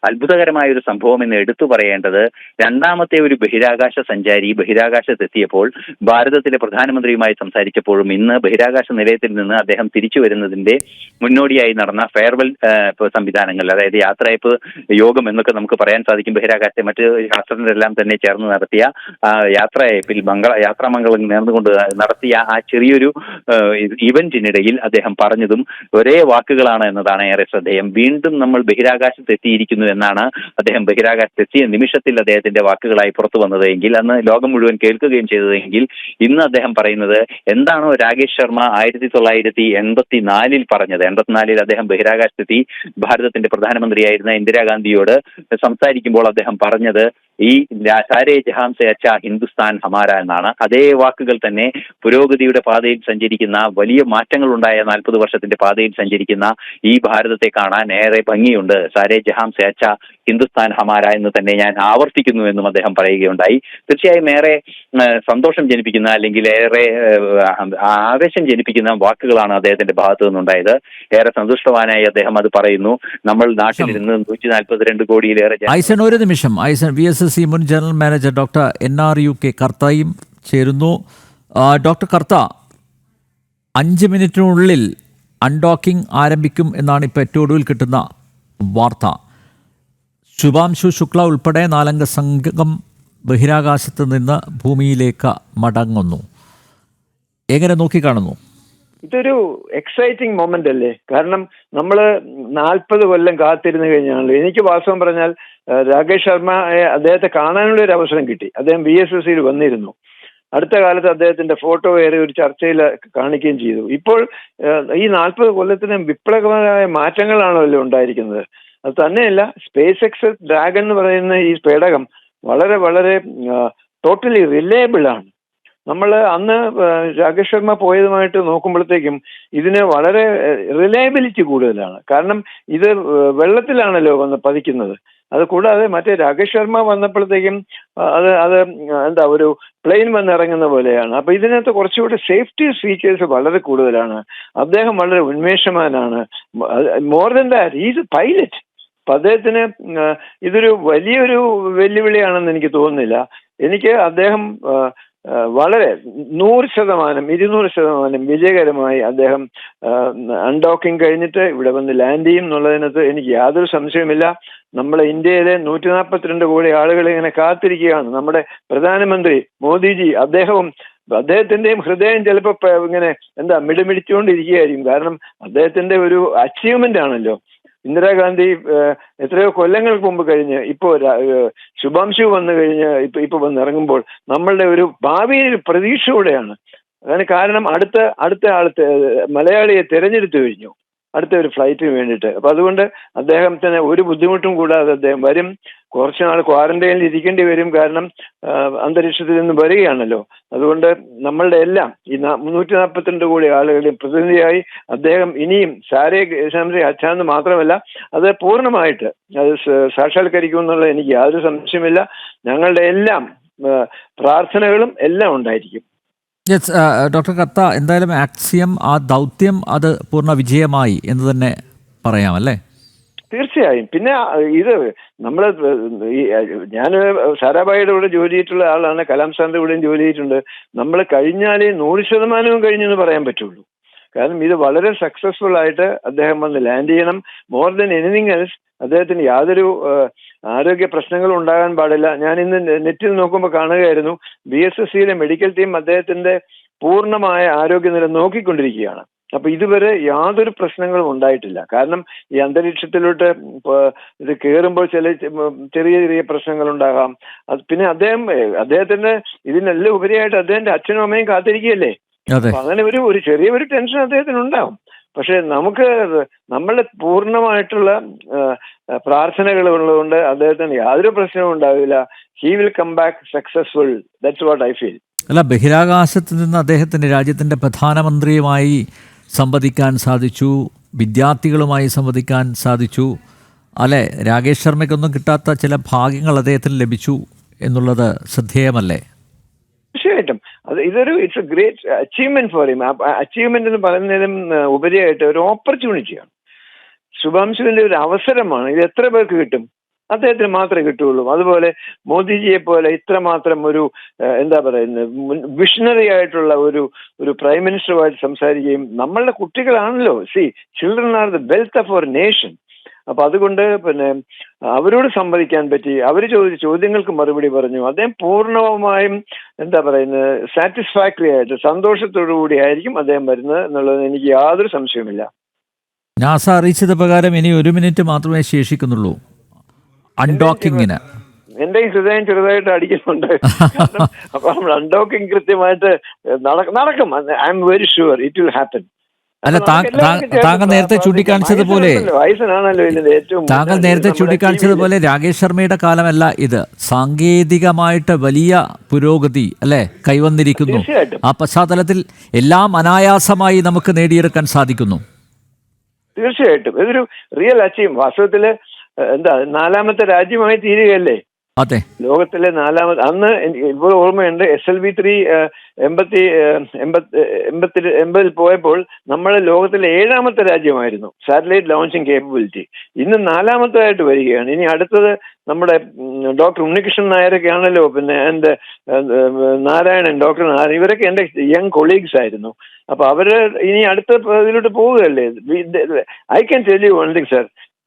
അത്ഭുതകരമായ ഒരു സംഭവം എന്ന് എടുത്തു പറയേണ്ടത്, രണ്ടാമത്തെ ഒരു ബഹിരാകാശ സഞ്ചാരി ബഹിരാകാശത്തെത്തിയപ്പോൾ ഭാരതത്തിലെ പ്രധാനമന്ത്രിയുമായി സംസാരിച്ചപ്പോഴും ഇന്ന് ബഹിരാകാശ നിലയത്തിൽ നിന്ന് അദ്ദേഹം തിരിച്ചു വരുന്നതിന്റെ മുന്നോടിയായി നടന്ന ഫെയർവെൽ സംവിധാനങ്ങൾ, അതായത് യാത്രയപ്പ് യോഗം എന്നൊക്കെ നമുക്ക് പറയാൻ സാധിക്കും. ബഹിരാകാശത്തെ മറ്റ് ശാസ്ത്രജ്ഞരെല്ലാം തന്നെ ചേർന്ന് നടത്തിയ യാത്രയപ്പിൽ യാത്രാമംഗളം നേർന്നുകൊണ്ട് നടത്തിയ ആ ചെറിയൊരു ഇവന്റിനിടയിൽ അദ്ദേഹം പറഞ്ഞതും ഒരേ വാക്കുകളാണ് എന്നതാണ് ഏറെ ശ്രദ്ധേയം. വീണ്ടും നമ്മൾ ബഹിരാകാശത്ത് എത്തിയിരിക്കുന്നു എന്നാണ് അദ്ദേഹം ബഹിരാകാശത്തെത്തിയ നിമിഷത്തിൽ അദ്ദേഹത്തിന്റെ വാക്കുകളായി പുറത്തു വന്നത് എങ്കിൽ, അന്ന് ലോകം മുഴുവൻ കേൾക്കുകയും ചെയ്തതെങ്കിൽ, ഇന്ന് അദ്ദേഹം പറയുന്നത് എന്താണോ രാകേഷ് ശർമ്മ 1984 പറഞ്ഞത്. 84 അദ്ദേഹം ബഹിരാകാശത്തെത്തി ഭാരതത്തിന്റെ പ്രധാനമന്ത്രിയായിരുന്ന ഇന്ദിരാഗാന്ധിയോട് സംസാരിക്കുമ്പോൾ അദ്ദേഹം പറഞ്ഞത് ഈ സാരേ ജഹാം സെ അച്ഛാ ഹിന്ദുസ്ഥാൻ ഹമാര എന്നാണ്. അതേ വാക്കുകൾ തന്നെ പുരോഗതിയുടെ പാതയിൽ സഞ്ചരിക്കുന്ന, വലിയ മാറ്റങ്ങൾ ഉണ്ടായ 40 വർഷത്തിന്റെ പാതയിൽ സഞ്ചരിക്കുന്ന ഈ ഭാരതത്തെ കാണാൻ ഏറെ ഭംഗിയുണ്ട്. സാരേ ജഹാം സെ അച്ഛാ ഹിന്ദുസ്ഥാൻ ഹമാര എന്ന് തന്നെ ഞാൻ ആവർത്തിക്കുന്നു എന്നും അദ്ദേഹം പറയുകയുണ്ടായി. തീർച്ചയായും ഏറെ സന്തോഷം ജനിപ്പിക്കുന്ന, അല്ലെങ്കിൽ ഏറെ ആവേശം ജനിപ്പിക്കുന്ന വാക്കുകളാണ് അദ്ദേഹത്തിന്റെ ഭാഗത്തു നിന്നുണ്ടായത്. ഏറെ സന്തുഷ്ടവാനായി അദ്ദേഹം അത് പറയുന്നു. നമ്മൾ നാട്ടിലിരുന്ന് 142 കോടിയിലേറെ ഐസൻ, ഒരു നിമിഷം. ഐസൻ, VSSC മുൻ ജനറൽ മാനേജർ ഡോക്ടർ NRUK കർത്തയും ചേരുന്നു. ഡോക്ടർ കർത്ത, 5 മിനിറ്റിനുള്ളിൽ അൺഡോക്കിംഗ് ആരംഭിക്കും എന്നാണ് ഇപ്പോൾ ഏറ്റവും ഒടുവിൽ കിട്ടുന്ന വാർത്ത. ശുഭാംശു ശുക്ല ഉൾപ്പെടെ 4 അംഗ സംഘം ബഹിരാകാശത്ത് നിന്ന് ഭൂമിയിലേക്ക് മടങ്ങുന്നു. എങ്ങനെ നോക്കിക്കാണുന്നു? ഇതൊരു എക്സൈറ്റിംഗ് മൊമെന്റ് അല്ലേ? കാരണം നമ്മൾ 40 കൊല്ലം കാത്തിരുന്ന് കഴിഞ്ഞാണല്ലോ. എനിക്ക് വാസ്തവം പറഞ്ഞാൽ രാകേഷ് ശർമ്മയെ, അദ്ദേഹത്തെ കാണാനുള്ള ഒരു അവസരം കിട്ടി. അദ്ദേഹം VSSCയിൽ വന്നിരുന്നു. അടുത്ത കാലത്ത് അദ്ദേഹത്തിന്റെ ഫോട്ടോ ഏറെ ഒരു ചർച്ചയിൽ കാണിക്കുകയും ചെയ്തു. ഇപ്പോൾ ഈ 40 കൊല്ലത്തിന് വിപ്ലവകരമായ മാറ്റങ്ങളാണല്ലോ ഉണ്ടായിരിക്കുന്നത്. അത് തന്നെയല്ല, സ്പേസ് എക്സ് ഡ്രാഗൺ എന്ന് പറയുന്ന ഈ പേടകം വളരെ വളരെ ടോട്ടലി റിലയബിൾ ആണ്. നമ്മൾ അന്ന് രാകേഷ് ശർമ്മ പോയതുമായിട്ട് നോക്കുമ്പോഴത്തേക്കും ഇതിന് വളരെ റിലയബിലിറ്റി കൂടുതലാണ്. കാരണം ഇത് വെള്ളത്തിലാണല്ലോ വന്ന് പതിക്കുന്നത്. അത് കൂടാതെ മറ്റേ രാകേഷ് ശർമ്മ വന്നപ്പോഴത്തേക്കും അത് എന്താ ഒരു പ്ലെയിൻ വന്നിറങ്ങുന്ന പോലെയാണ്. അപ്പൊ ഇതിനകത്ത് കുറച്ചുകൂടി സേഫ്റ്റി ഫീച്ചേഴ്സ് വളരെ കൂടുതലാണ്. അദ്ദേഹം വളരെ ഉന്മേഷവാനാണ്. More than that, is a pilot. അപ്പൊ അദ്ദേഹത്തിന് ഇതൊരു വലിയൊരു വെല്ലുവിളിയാണെന്ന് എനിക്ക് തോന്നുന്നില്ല. എനിക്ക് അദ്ദേഹം വളരെ 100%, 200% വിജയകരമായി അദ്ദേഹം അൺഡോക്കിംഗ് കഴിഞ്ഞിട്ട് ഇവിടെ വന്ന് ലാൻഡ് ചെയ്യും എന്നുള്ളതിനകത്ത് എനിക്ക് യാതൊരു സംശയമില്ല. നമ്മളെ ഇന്ത്യയിലെ 142 കോടി ആളുകൾ ഇങ്ങനെ കാത്തിരിക്കുകയാണ്. നമ്മുടെ പ്രധാനമന്ത്രി മോദിജി, അദ്ദേഹത്തിന്റെയും ഹൃദയം ചിലപ്പോൾ ഇങ്ങനെ മിടിമിടിച്ചുകൊണ്ടിരിക്കുകയായിരിക്കും. കാരണം അദ്ദേഹത്തിന്റെ ഒരു അച്ചീവ്മെന്റ് ആണല്ലോ. ഇന്ദിരാഗാന്ധി എത്രയോ കൊല്ലങ്ങൾക്ക് മുമ്പ് കഴിഞ്ഞ് ഇപ്പോൾ ശുഭാംശു വന്നു കഴിഞ്ഞ് ഇപ്പൊ വന്നിറങ്ങുമ്പോൾ നമ്മളുടെ ഒരു ഭാവിയിൽ പ്രതീക്ഷയോടെയാണ്. അതിന് കാരണം അടുത്ത ആളത്തെ മലയാളിയെ തിരഞ്ഞെടുത്തു കഴിഞ്ഞു അടുത്ത ഒരു ഫ്ലൈറ്റിന് വേണ്ടിയിട്ട്. അപ്പൊ അതുകൊണ്ട് അദ്ദേഹത്തിന് ഒരു ബുദ്ധിമുട്ടും കൂടാതെ അദ്ദേഹം വരും. കുറച്ച് നാൾ ക്വാറന്റൈനിൽ ഇരിക്കേണ്ടി വരും. കാരണം അന്തരീക്ഷത്തിൽ നിന്ന് വരികയാണല്ലോ. അതുകൊണ്ട് നമ്മളുടെ എല്ലാം ഈ 142 കോടി ആളുകളുടെയും പ്രതിനിധിയായി അദ്ദേഹം ഇനിയും സാരേ ശംസെ അച്ഛാന്ന് മാത്രമല്ല, അത് പൂർണ്ണമായിട്ട് അത് സാക്ഷാത്കരിക്കുമെന്നുള്ള എനിക്ക് യാതൊരു സംശയമില്ല. ഞങ്ങളുടെ എല്ലാം പ്രാർത്ഥനകളും എല്ലാം ഉണ്ടായിരിക്കും. യെസ്, ഡോക്ടർ കർത്ത, എന്തായാലും ആക്സിയം, ആ ദൗത്യം അത് പൂർണ്ണ വിജയമായി എന്ന് തന്നെ പറയാമല്ലേ? തീർച്ചയായും. പിന്നെ ഇത് നമ്മൾ ഞാൻ സാരാഭായിയുടെ കൂടെ ജോലി ചെയ്തിട്ടുള്ള ആളാണ്. കലാം സാറിന്റെ കൂടെയും ജോലി ചെയ്തിട്ടുണ്ട്. നമ്മൾ കഴിഞ്ഞാലേ 100% കഴിഞ്ഞെന്ന് പറയാൻ പറ്റുള്ളൂ. കാരണം ഇത് വളരെ സക്സസ്ഫുൾ ആയിട്ട് അദ്ദേഹം വന്ന് ലാൻഡ് ചെയ്യണം. മോർ ദൻ എനിത്തിങ് എൽസ് അദ്ദേഹത്തിന് യാതൊരു ആരോഗ്യ പ്രശ്നങ്ങളും ഉണ്ടാകാൻ പാടില്ല. ഞാൻ ഇന്ന് നെറ്റിൽ നോക്കുമ്പോൾ കാണുകയായിരുന്നു, VSSCയിലെ മെഡിക്കൽ ടീം അദ്ദേഹത്തിന്റെ പൂർണ്ണമായ ആരോഗ്യനില നോക്കിക്കൊണ്ടിരിക്കുകയാണ്. അപ്പൊ ഇതുവരെ യാതൊരു പ്രശ്നങ്ങളും ഉണ്ടായിട്ടില്ല. കാരണം ഈ അന്തരീക്ഷത്തിലോട്ട് ഇത് കയറുമ്പോൾ ചെറിയ ചെറിയ പ്രശ്നങ്ങൾ ഉണ്ടാകാം. പിന്നെ അദ്ദേഹത്തിന്റെ ഇതിനെല്ലാം ഉപരിയായിട്ട് അദ്ദേഹത്തിന്റെ അച്ഛനും അമ്മയും കാത്തിരിക്കുകയല്ലേ. അപ്പൊ അങ്ങനെ ഒരു ചെറിയൊരു ടെൻഷൻ അദ്ദേഹത്തിന് ഉണ്ടാവും. പക്ഷെ നമ്മളുടെ പൂർണ്ണമായിട്ടുള്ള പ്രാർത്ഥനകൾ ഉള്ളതുകൊണ്ട് അദ്ദേഹത്തിന് യാതൊരു പ്രശ്നവും ഉണ്ടാവില്ല. He will come back successful. That's what I feel. അല്ല, ബഹിരാകാശത്ത് നിന്ന് അദ്ദേഹത്തിന് രാജ്യത്തിൻ്റെ പ്രധാനമന്ത്രിയുമായി സംവദിക്കാൻ സാധിച്ചു, വിദ്യാർത്ഥികളുമായി സംവദിക്കാൻ സാധിച്ചു. അല്ലെ, രാകേഷ് ശർമ്മയ്ക്കൊന്നും കിട്ടാത്ത ചില ഭാഗ്യങ്ങൾ അദ്ദേഹത്തിന് ലഭിച്ചു എന്നുള്ളത് ശ്രദ്ധേയമല്ലേ? തീർച്ചയായിട്ടും it's A great achievement for him. Achievement എന്ന് പറയുന്നതിനും ഉപരിയായിട്ട് ഒരു ഓപ്പർച്യൂണിറ്റിയാണ്. ശുഭാംശുവിന്റെ ഒരു അവസരമാണ്. ഇത് എത്ര പേർക്ക് കിട്ടും? അദ്ദേഹത്തിന് മാത്രമേ കിട്ടുകയുള്ളൂ. അതുപോലെ മോദിജിയെ പോലെ ഇത്രമാത്രം ഒരു എന്താ പറയുന്നത് വിഷണറി ആയിട്ടുള്ള ഒരു പ്രൈം മിനിസ്റ്ററുമായിട്ട് സംസാരിക്കുകയും, നമ്മളുടെ കുട്ടികളാണല്ലോ, children are the wealth of our nation. അപ്പൊ അതുകൊണ്ട് പിന്നെ അവരോട് സംവദിക്കാൻ പറ്റി, അവർ ചോദിച്ച ചോദ്യങ്ങൾക്ക് മറുപടി പറഞ്ഞു. അദ്ദേഹം പൂർണ്ണമായും എന്താ പറയുന്നത് സാറ്റിസ്ഫാക്ടറി ആയിട്ട് സന്തോഷത്തോടു കൂടി ആയിരിക്കും അദ്ദേഹം വരുന്നത് എന്നുള്ളത് എനിക്ക് യാതൊരു സംശയവുമില്ല. നാസ അറിയിച്ചത് പ്രകാരം ഇനി 1 മിനിറ്റ് മാത്രമേ ശേഷിക്കുന്നുള്ളൂ അൺഡോക്കിങ്ങിന്. എന്റെ ഹൃദയം ചെറുതായിട്ട് അടിക്കുന്നുണ്ട്. അപ്പൊ അൺഡോക്കിംഗ് കൃത്യമായിട്ട് നടക്കും. I am very sure it will happen. അല്ല, താങ്കൾ നേരത്തെ ചൂണ്ടിക്കാണിച്ചതുപോലെ രാകേഷ് ശർമ്മയുടെ കാലമല്ല ഇത്. സാങ്കേതികമായിട്ട് വലിയ പുരോഗതി അല്ലെ കൈവന്നിരിക്കുന്നു. ആ പശ്ചാത്തലത്തിൽ എല്ലാം അനായാസമായി നമുക്ക് നേടിയെടുക്കാൻ സാധിക്കുന്നു. തീർച്ചയായിട്ടും ഇതൊരു റിയൽ അച്ചീവ്. വാസ്തവത്തില് എന്താ 4ാമത്തെ രാജ്യമായി തീരുകയല്ലേ. അതെ, ലോകത്തിലെ 4ാമത്. അന്ന് ഇപ്പോൾ ഓർമ്മയുണ്ട് SLV-3 80 പോയപ്പോൾ നമ്മൾ ലോകത്തിലെ 7ാമത്തെ രാജ്യമായിരുന്നു സാറ്റലൈറ്റ് ലോഞ്ചിങ് കേപ്പബിലിറ്റി. ഇന്ന് 4ാമത്തേതായിട്ട് വരികയാണ്. ഇനി അടുത്തത് നമ്മുടെ ഡോക്ടർ ഉണ്ണികൃഷ്ണൻ നായരൊക്കെ ആണല്ലോ, പിന്നെ എൻ്റെ നാരായണൻ, ഡോക്ടർ നാരായണൻ, ഇവരൊക്കെ എൻ്റെ യങ് കൊളീഗ്സ് ആയിരുന്നു. അപ്പൊ അവര് ഇനി അടുത്ത ഇതിലോട്ട് പോവുകയല്ലേ. I can tell you one thing sir,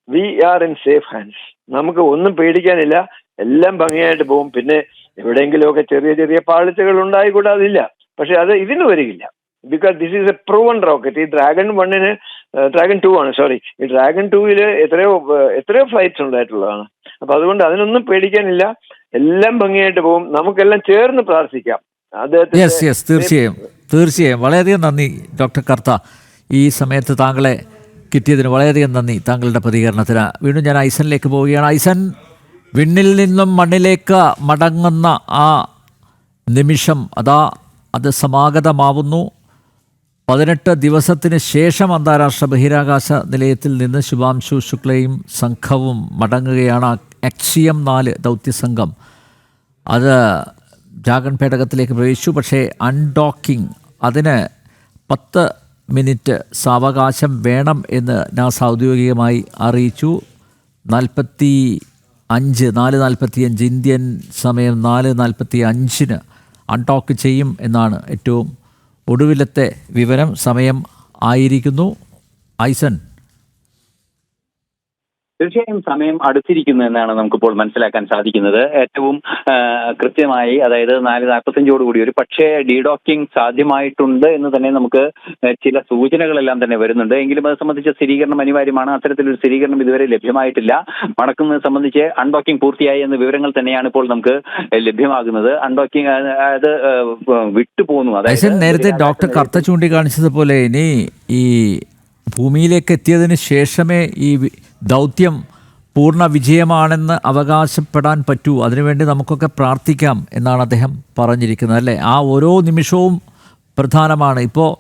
we are in safe hands. നമുക്ക് ഒന്നും പേടിക്കാനില്ല, എല്ലാം ഭംഗിയായിട്ട് പോകും. പിന്നെ എവിടെയെങ്കിലുമൊക്കെ ചെറിയ ചെറിയ പാളിച്ചകൾ ഉണ്ടായിക്കൂടാതില്ല, പക്ഷെ അത് ഇതിന് വരികയില്ല. Because this is A proven rocket. ഈ ഡ്രാഗൺ 2 ആണ്, സോറി, ഈ ഡ്രാഗൺ 2 എത്രയോ ഫ്ലൈറ്റ്സ് ഉണ്ടായിട്ടുള്ളതാണ്. അപ്പൊ അതുകൊണ്ട് അതിനൊന്നും പേടിക്കാനില്ല, എല്ലാം ഭംഗിയായിട്ട് പോകും. നമുക്കെല്ലാം ചേർന്ന് പ്രാർത്ഥിക്കാം. തീർച്ചയായും വളരെയധികം നന്ദി ഡോക്ടർ കർത്ത. ഈ സമയത്ത് താങ്കളെ കിട്ടിയതിന് വളരെയധികം നന്ദി, താങ്കളുടെ പ്രതികരണത്തിന്. വീണ്ടും ഞാൻ ഐസനിലേക്ക് പോവുകയാണ്. ഐസൻ, വിണ്ണിൽ നിന്നും മണ്ണിലേക്ക് മടങ്ങുന്ന ആ നിമിഷം അത് സമാഗതമാവുന്നു. 18 ദിവസത്തിന് ശേഷം അന്താരാഷ്ട്ര ബഹിരാകാശ നിലയത്തിൽ നിന്ന് ശുഭാംശു ശുക്ലയും സംഘവും മടങ്ങുകയാണ്. AXIOM 4 ദൗത്യസംഘം അത് ഡ്രാഗൺ പേടകത്തിലേക്ക് പ്രവേശിച്ചു. പക്ഷേ അൺഡോക്കിംഗ് അതിന് 10 മിനിറ്റ് സാവകാശം വേണം എന്ന് നാസ ഔദ്യോഗികമായി അറിയിച്ചു. 4:45 ഇന്ത്യൻ സമയം 4:45 അൺഡോക്ക് ചെയ്യും എന്നാണ് ഏറ്റവും ഒടുവിലത്തെ വിവരം. സമയം ആയിരിക്കുന്നു. ഐസൻ, തീർച്ചയായും സമയം അടുത്തിരിക്കുന്നു എന്നാണ് നമുക്കിപ്പോൾ മനസ്സിലാക്കാൻ സാധിക്കുന്നത്. ഏറ്റവും കൃത്യമായി, അതായത് 4:45 ഒരു പക്ഷേ ഡീഡോക്കിംഗ് സാധ്യമായിട്ടുണ്ട് എന്ന് തന്നെ നമുക്ക് ചില സൂചനകളെല്ലാം തന്നെ വരുന്നുണ്ട്. എങ്കിലും അത് സംബന്ധിച്ച സ്ഥിരീകരണം അനിവാര്യമാണ്. അത്തരത്തിലൊരു സ്ഥിരീകരണം ഇതുവരെ ലഭ്യമായിട്ടില്ല. മടക്കുന്നത് സംബന്ധിച്ച് അൺഡോക്കിംഗ് പൂർത്തിയായി എന്ന വിവരങ്ങൾ തന്നെയാണ് ഇപ്പോൾ നമുക്ക് ലഭ്യമാകുന്നത്. അൺഡോക്കിംഗ് അത് വിട്ടുപോകുന്നു. അതായത് നേരത്തെ ഡോക്ടർ കർത്ത ചൂണ്ടിക്കാണിച്ചതുപോലെ ഇനി ഈ ഭൂമിയിലേക്ക് എത്തിയതിന് ശേഷമേ ഈ ദൗത്യം പൂർണ്ണ വിജയമാണെന്ന് അവകാശപ്പെടാൻ പറ്റൂ. അതിനുവേണ്ടി നമുക്കൊക്കെ പ്രാർത്ഥിക്കാം എന്നാണ് അദ്ദേഹം പറഞ്ഞിരിക്കുന്നത്, അല്ലേ? ആ ഓരോ നിമിഷവും പ്രധാനമാണ്. ഇപ്പോൾ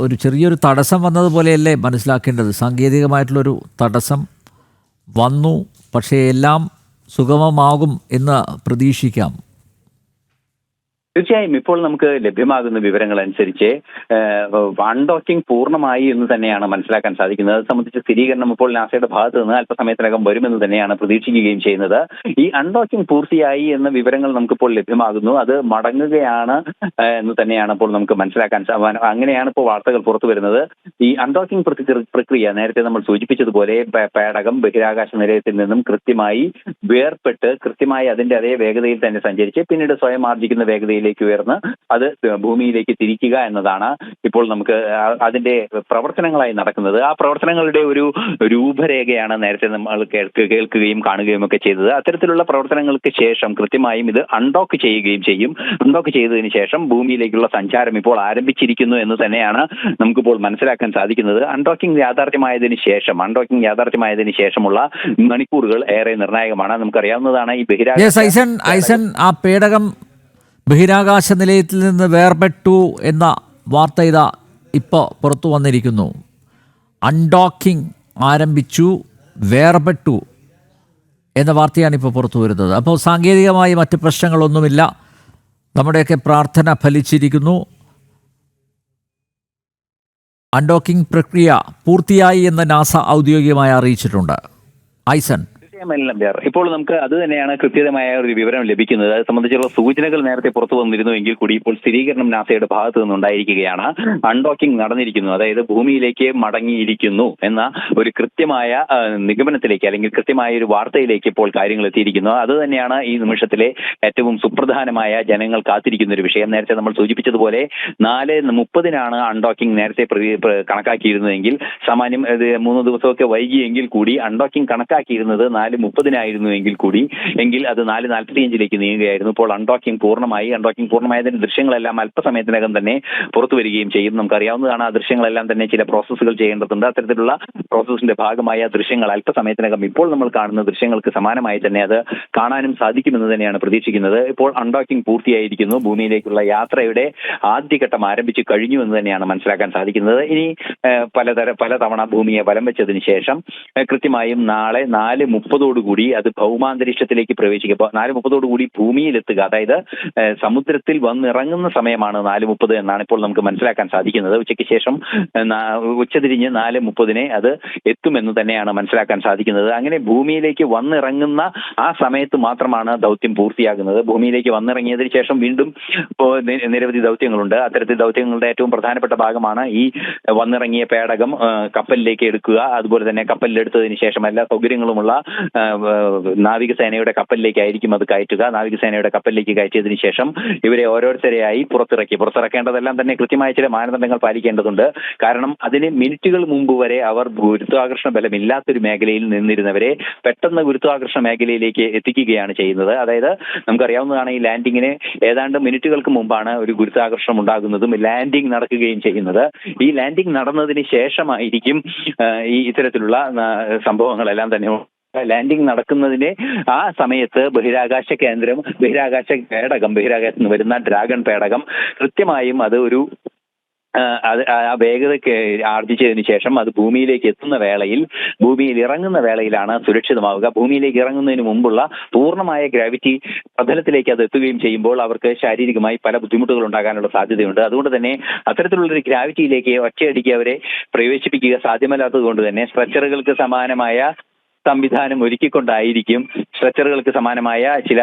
ഒരു ചെറിയൊരു തടസ്സം വന്നതുപോലെയല്ലേ മനസ്സിലാക്കേണ്ടത്. സാങ്കേതികമായിട്ടുള്ളൊരു തടസ്സം വന്നു, പക്ഷേ എല്ലാം സുഗമമാകും എന്ന് പ്രതീക്ഷിക്കാം. തീർച്ചയായും ഇപ്പോൾ നമുക്ക് ലഭ്യമാകുന്ന വിവരങ്ങൾ അനുസരിച്ച് അൺഡോക്കിംഗ് പൂർണ്ണമായി എന്ന് തന്നെയാണ് മനസ്സിലാക്കാൻ സാധിക്കുന്നത്. അത് സംബന്ധിച്ച സ്ഥിരീകരണം ഇപ്പോൾ നാസയുടെ ഭാഗത്ത് നിന്ന് അല്പസമയത്തിനകം വരുമെന്ന് തന്നെയാണ് പ്രതീക്ഷിക്കുകയും ചെയ്യുന്നത്. ഈ അൺഡോക്കിംഗ് പൂർത്തിയായി എന്ന വിവരങ്ങൾ നമുക്കിപ്പോൾ ലഭ്യമാകുന്നു. അത് മടങ്ങുകയാണ് എന്ന് തന്നെയാണ് ഇപ്പോൾ നമുക്ക് മനസ്സിലാക്കാൻ അങ്ങനെയാണ് ഇപ്പോൾ വാർത്തകൾ പുറത്തു വരുന്നത്. ഈ അൺഡോക്കിംഗ് പ്രക്രിയ നേരത്തെ നമ്മൾ സൂചിപ്പിച്ചതുപോലെ പേടകം ബഹിരാകാശ നിലയത്തിൽ നിന്നും കൃത്യമായി വേർപെട്ട് കൃത്യമായി അതിന്റെ അതേ വേഗതയിൽ തന്നെ സഞ്ചരിച്ച് പിന്നീട് സ്വയം ആർജിക്കുന്ന വേഗതയിൽ ഉയർന്ന് അത് ഭൂമിയിലേക്ക് തിരിക്കുക എന്നതാണ് ഇപ്പോൾ നമുക്ക് അതിന്റെ പ്രവർത്തനങ്ങളായി നടക്കുന്നത്. ആ പ്രവർത്തനങ്ങളുടെ ഒരു രൂപരേഖയാണ് നേരത്തെ നമ്മൾ കേൾക്കുകയും കാണുകയും ഒക്കെ ചെയ്തത്. അത്തരത്തിലുള്ള പ്രവർത്തനങ്ങൾക്ക് ശേഷം കൃത്യമായും ഇത് അൺഡോക്ക് ചെയ്യുകയും ചെയ്യും. അൺഡോക്ക് ചെയ്തതിന് ശേഷം ഭൂമിയിലേക്കുള്ള സഞ്ചാരം ഇപ്പോൾ ആരംഭിച്ചിരിക്കുന്നു എന്ന് തന്നെയാണ് നമുക്കിപ്പോൾ മനസ്സിലാക്കാൻ സാധിക്കുന്നത്. അൺഡോക്കിംഗ് യാഥാർത്ഥ്യമായതിനു ശേഷമുള്ള മണിക്കൂറുകൾ ഏറെ നിർണായകമാണ്. നമുക്കറിയാവുന്നതാണ് ഈ ഐസൻ ആ പേടകം ബഹിരാകാശ നിലയത്തിൽ നിന്ന് വേർപെട്ടു എന്ന വാർത്ത ഇപ്പോൾ പുറത്തു വന്നിരിക്കുന്നു. അൺഡോക്കിംഗ് ആരംഭിച്ചു, വേർപെട്ടു എന്ന വാർത്തയാണ് ഇപ്പോൾ പുറത്തു വരുന്നത്. അപ്പോൾ സാങ്കേതികമായി മറ്റ് പ്രശ്നങ്ങളൊന്നുമില്ല, നമ്മുടെയൊക്കെ പ്രാർത്ഥന ഫലിച്ചിരിക്കുന്നു. അൺഡോക്കിംഗ് പ്രക്രിയ പൂർത്തിയായി എന്ന് നാസ ഔദ്യോഗികമായി അറിയിച്ചിട്ടുണ്ട്. ഐസൻ. ഇപ്പോൾ നമുക്ക് അത് തന്നെയാണ് കൃത്യമായ ഒരു വിവരം ലഭിക്കുന്നത്. അത് സംബന്ധിച്ചുള്ള സൂചനകൾ നേരത്തെ പുറത്തു വന്നിരുന്നു എങ്കിൽ കൂടി ഇപ്പോൾ സ്ഥിരീകരണം നാസയുടെ ഭാഗത്തു നിന്നുണ്ടായിരിക്കുകയാണ്. അൺഡോക്കിംഗ് നടന്നിരിക്കുന്നു, അതായത് ഭൂമിയിലേക്ക് മടങ്ങിയിരിക്കുന്നു എന്ന ഒരു കൃത്യമായ നിഗമനത്തിലേക്ക് അല്ലെങ്കിൽ കൃത്യമായ ഒരു വാർത്തയിലേക്ക് ഇപ്പോൾ കാര്യങ്ങൾ എത്തിയിരിക്കുന്നു. അത് തന്നെയാണ് ഈ നിമിഷത്തിലെ ഏറ്റവും സുപ്രധാനമായ ജനങ്ങൾ കാത്തിരിക്കുന്ന ഒരു വിഷയം. നേരത്തെ നമ്മൾ സൂചിപ്പിച്ചതുപോലെ 4:30 അൺഡോക്കിംഗ് നേരത്തെ കണക്കാക്കിയിരുന്നതെങ്കിൽ സാമാന്യം 3 ദിവസമൊക്കെ വൈകിയെങ്കിൽ കൂടി അൺഡോക്കിംഗ് കണക്കാക്കിയിരുന്നത് 4:30 എങ്കിൽ കൂടി അത് 4:45 നീങ്ങുകയായിരുന്നു. ഇപ്പോൾ അൺഡോക്കിംഗ് പൂർണ്ണമായതിന്റെ ദൃശ്യങ്ങളെല്ലാം അല്പസമയത്തിനകം തന്നെ പുറത്തു വരികയും ചെയ്യും. നമുക്കറിയാവുന്നതാണ്, ആ ദൃശ്യങ്ങളെല്ലാം തന്നെ ചില പ്രോസസ്സുകൾ ചെയ്യേണ്ടതുണ്ട്. അത്തരത്തിലുള്ള പ്രോസസ്സിന്റെ ഭാഗമായ ദൃശ്യങ്ങൾ അല്പസമയത്തിനകം ഇപ്പോൾ നമ്മൾ കാണുന്ന ദൃശ്യങ്ങൾക്ക് സമാനമായി തന്നെ അത് കാണാനും സാധിക്കുമെന്ന് തന്നെയാണ് പ്രതീക്ഷിക്കുന്നത്. ഇപ്പോൾ അൺഡോക്കിംഗ് പൂർത്തിയായിരിക്കുന്നു. ഭൂമിയിലേക്കുള്ള യാത്രയുടെ ആദ്യഘട്ടം ആരംഭിച്ചു കഴിഞ്ഞു എന്ന് തന്നെയാണ് മനസ്സിലാക്കാൻ സാധിക്കുന്നത്. ഇനി പലതവണ ഭൂമിയെ വലം വെച്ചതിന് ശേഷം കൃത്യമായും നാളെ 4:30 അത് ഭൗമാന്തരീക്ഷത്തിലേക്ക് പ്രവേശിക്കുക. 4:30 ഭൂമിയിലെത്തുക, അതായത് സമുദ്രത്തിൽ വന്നിറങ്ങുന്ന സമയമാണ് 4:30 എന്നാണ് ഇപ്പോൾ നമുക്ക് മനസ്സിലാക്കാൻ സാധിക്കുന്നത്. ഉച്ചയ്ക്ക് ശേഷം ഉച്ചതിരിഞ്ഞ് 4:30 അത് എത്തുമെന്ന് തന്നെയാണ് മനസ്സിലാക്കാൻ സാധിക്കുന്നത്. അങ്ങനെ ഭൂമിയിലേക്ക് വന്നിറങ്ങുന്ന ആ സമയത്ത് മാത്രമാണ് ദൗത്യം പൂർത്തിയാകുന്നത്. ഭൂമിയിലേക്ക് വന്നിറങ്ങിയതിന് ശേഷം വീണ്ടും നിരവധി ദൗത്യങ്ങളുണ്ട്. അത്തരത്തിൽ ദൗത്യങ്ങളുടെ ഏറ്റവും പ്രധാനപ്പെട്ട ഭാഗമാണ് ഈ വന്നിറങ്ങിയ പേടകം കപ്പലിലേക്ക് എടുക്കുക. അതുപോലെ തന്നെ കപ്പലിലെടുത്തതിന് ശേഷം എല്ലാ സൗകര്യങ്ങളുമുള്ള നാവികസേനയുടെ കപ്പലിലേക്കായിരിക്കും അത് കയറ്റുക. നാവികസേനയുടെ കപ്പലിലേക്ക് കയറ്റിയതിനു ശേഷം ഇവരെ ഓരോരുത്തരെയായി പുറത്തിറക്കേണ്ടതെല്ലാം തന്നെ കൃത്യമായ ചില മാനദണ്ഡങ്ങൾ പാലിക്കേണ്ടതുണ്ട്. കാരണം അതിന് മിനിറ്റുകൾ മുമ്പ് വരെ അവർ ഗുരുത്വാകർഷണ ബലമില്ലാത്തൊരു മേഖലയിൽ നിന്നിരുന്നവരെ പെട്ടെന്ന് ഗുരുത്വാകർഷണ മേഖലയിലേക്ക് എത്തിക്കുകയാണ് ചെയ്യുന്നത്. അതായത് നമുക്കറിയാവുന്നതാണ്, ഈ ലാൻഡിങ്ങിന് ഏതാണ്ട് മിനിറ്റുകൾക്ക് മുമ്പാണ് ഒരു ഗുരുത്വാകർഷണം ഉണ്ടാകുന്നതും ലാൻഡിംഗ് നടക്കുകയും ചെയ്യുന്നത്. ഈ ലാൻഡിംഗ് നടന്നതിന് ശേഷമായിരിക്കും ഈ ഇത്തരത്തിലുള്ള സംഭവങ്ങളെല്ലാം തന്നെ. ലാൻഡിംഗ് നടക്കുന്നതിന് ആ സമയത്ത് ബഹിരാകാശത്ത് നിന്ന് വരുന്ന ഡ്രാഗൺ പേടകം കൃത്യമായും അത് ഒരു ആ വേഗത ആർജിച്ചതിന് ശേഷം അത് ഭൂമിയിലേക്ക് എത്തുന്ന വേളയിൽ, ഭൂമിയിൽ ഇറങ്ങുന്ന വേളയിലാണ് സുരക്ഷിതമാവുക. ഭൂമിയിലേക്ക് ഇറങ്ങുന്നതിന് മുമ്പുള്ള പൂർണ്ണമായ ഗ്രാവിറ്റി പ്രതലത്തിലേക്ക് അത് എത്തുകയും ചെയ്യുമ്പോൾ അവർക്ക് ശാരീരികമായി പല ബുദ്ധിമുട്ടുകൾ ഉണ്ടാകാനുള്ള സാധ്യതയുണ്ട്. അതുകൊണ്ട് തന്നെ അത്തരത്തിലുള്ളൊരു ഗ്രാവിറ്റിയിലേക്ക് ഒറ്റയടിക്ക് അവരെ പ്രവേശിപ്പിക്കുക സാധ്യമല്ലാത്തത് കൊണ്ട് തന്നെ സ്ട്രക്ചറുകൾക്ക് സമാനമായ സംവിധാനം ഒരുക്കിക്കൊണ്ടായിരിക്കും, സ്ട്രെച്ചറുകൾക്ക് സമാനമായ ചില